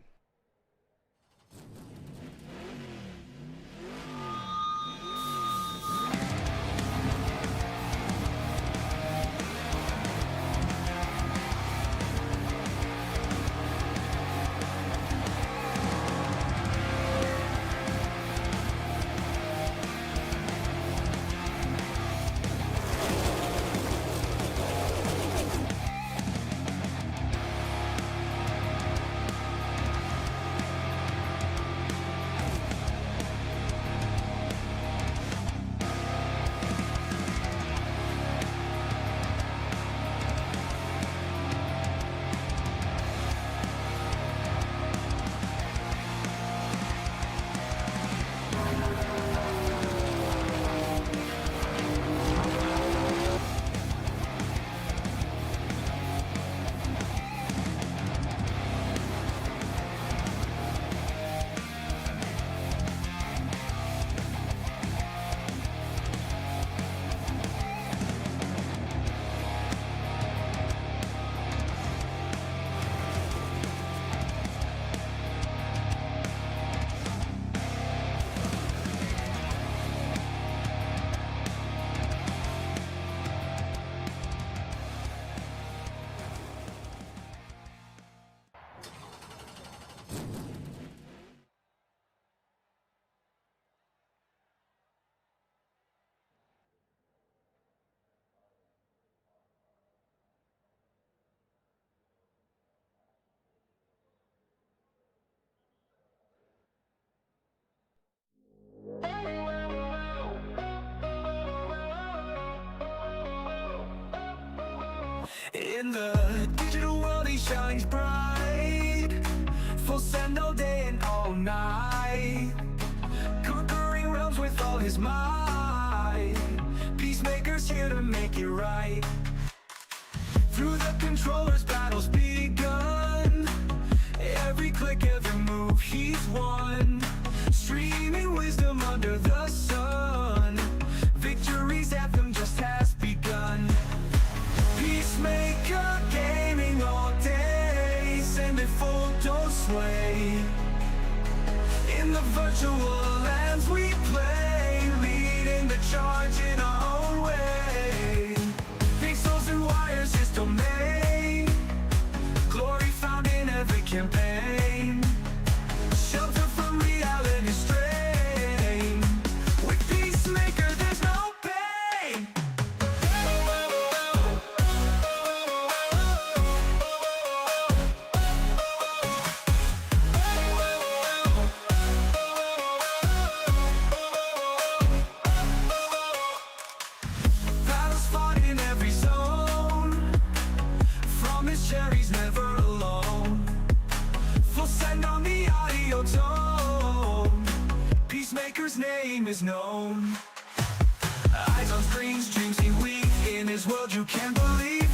In the digital world he shines bright, full send all day and all night, conquering realms with all his might. Peacemaker's here to make it right. Through the controllers battles begun, every click, every move he's won, streaming wisdom under the sun. Victory's anthem just has begun. Peacemaker gaming all day, send it full dose sway. In the virtual lands we play, leading the charge in our own way. Pixels and wires, his domain, glory found in every campaign, shelter from reality's strain. With Peacemaker there's no pain. Battles fought in every zone, from his cherries never alone. Full send on the audio tone, Peacemaker's name is known. Eyes on screens, dreams he weave, in his world you can't believe.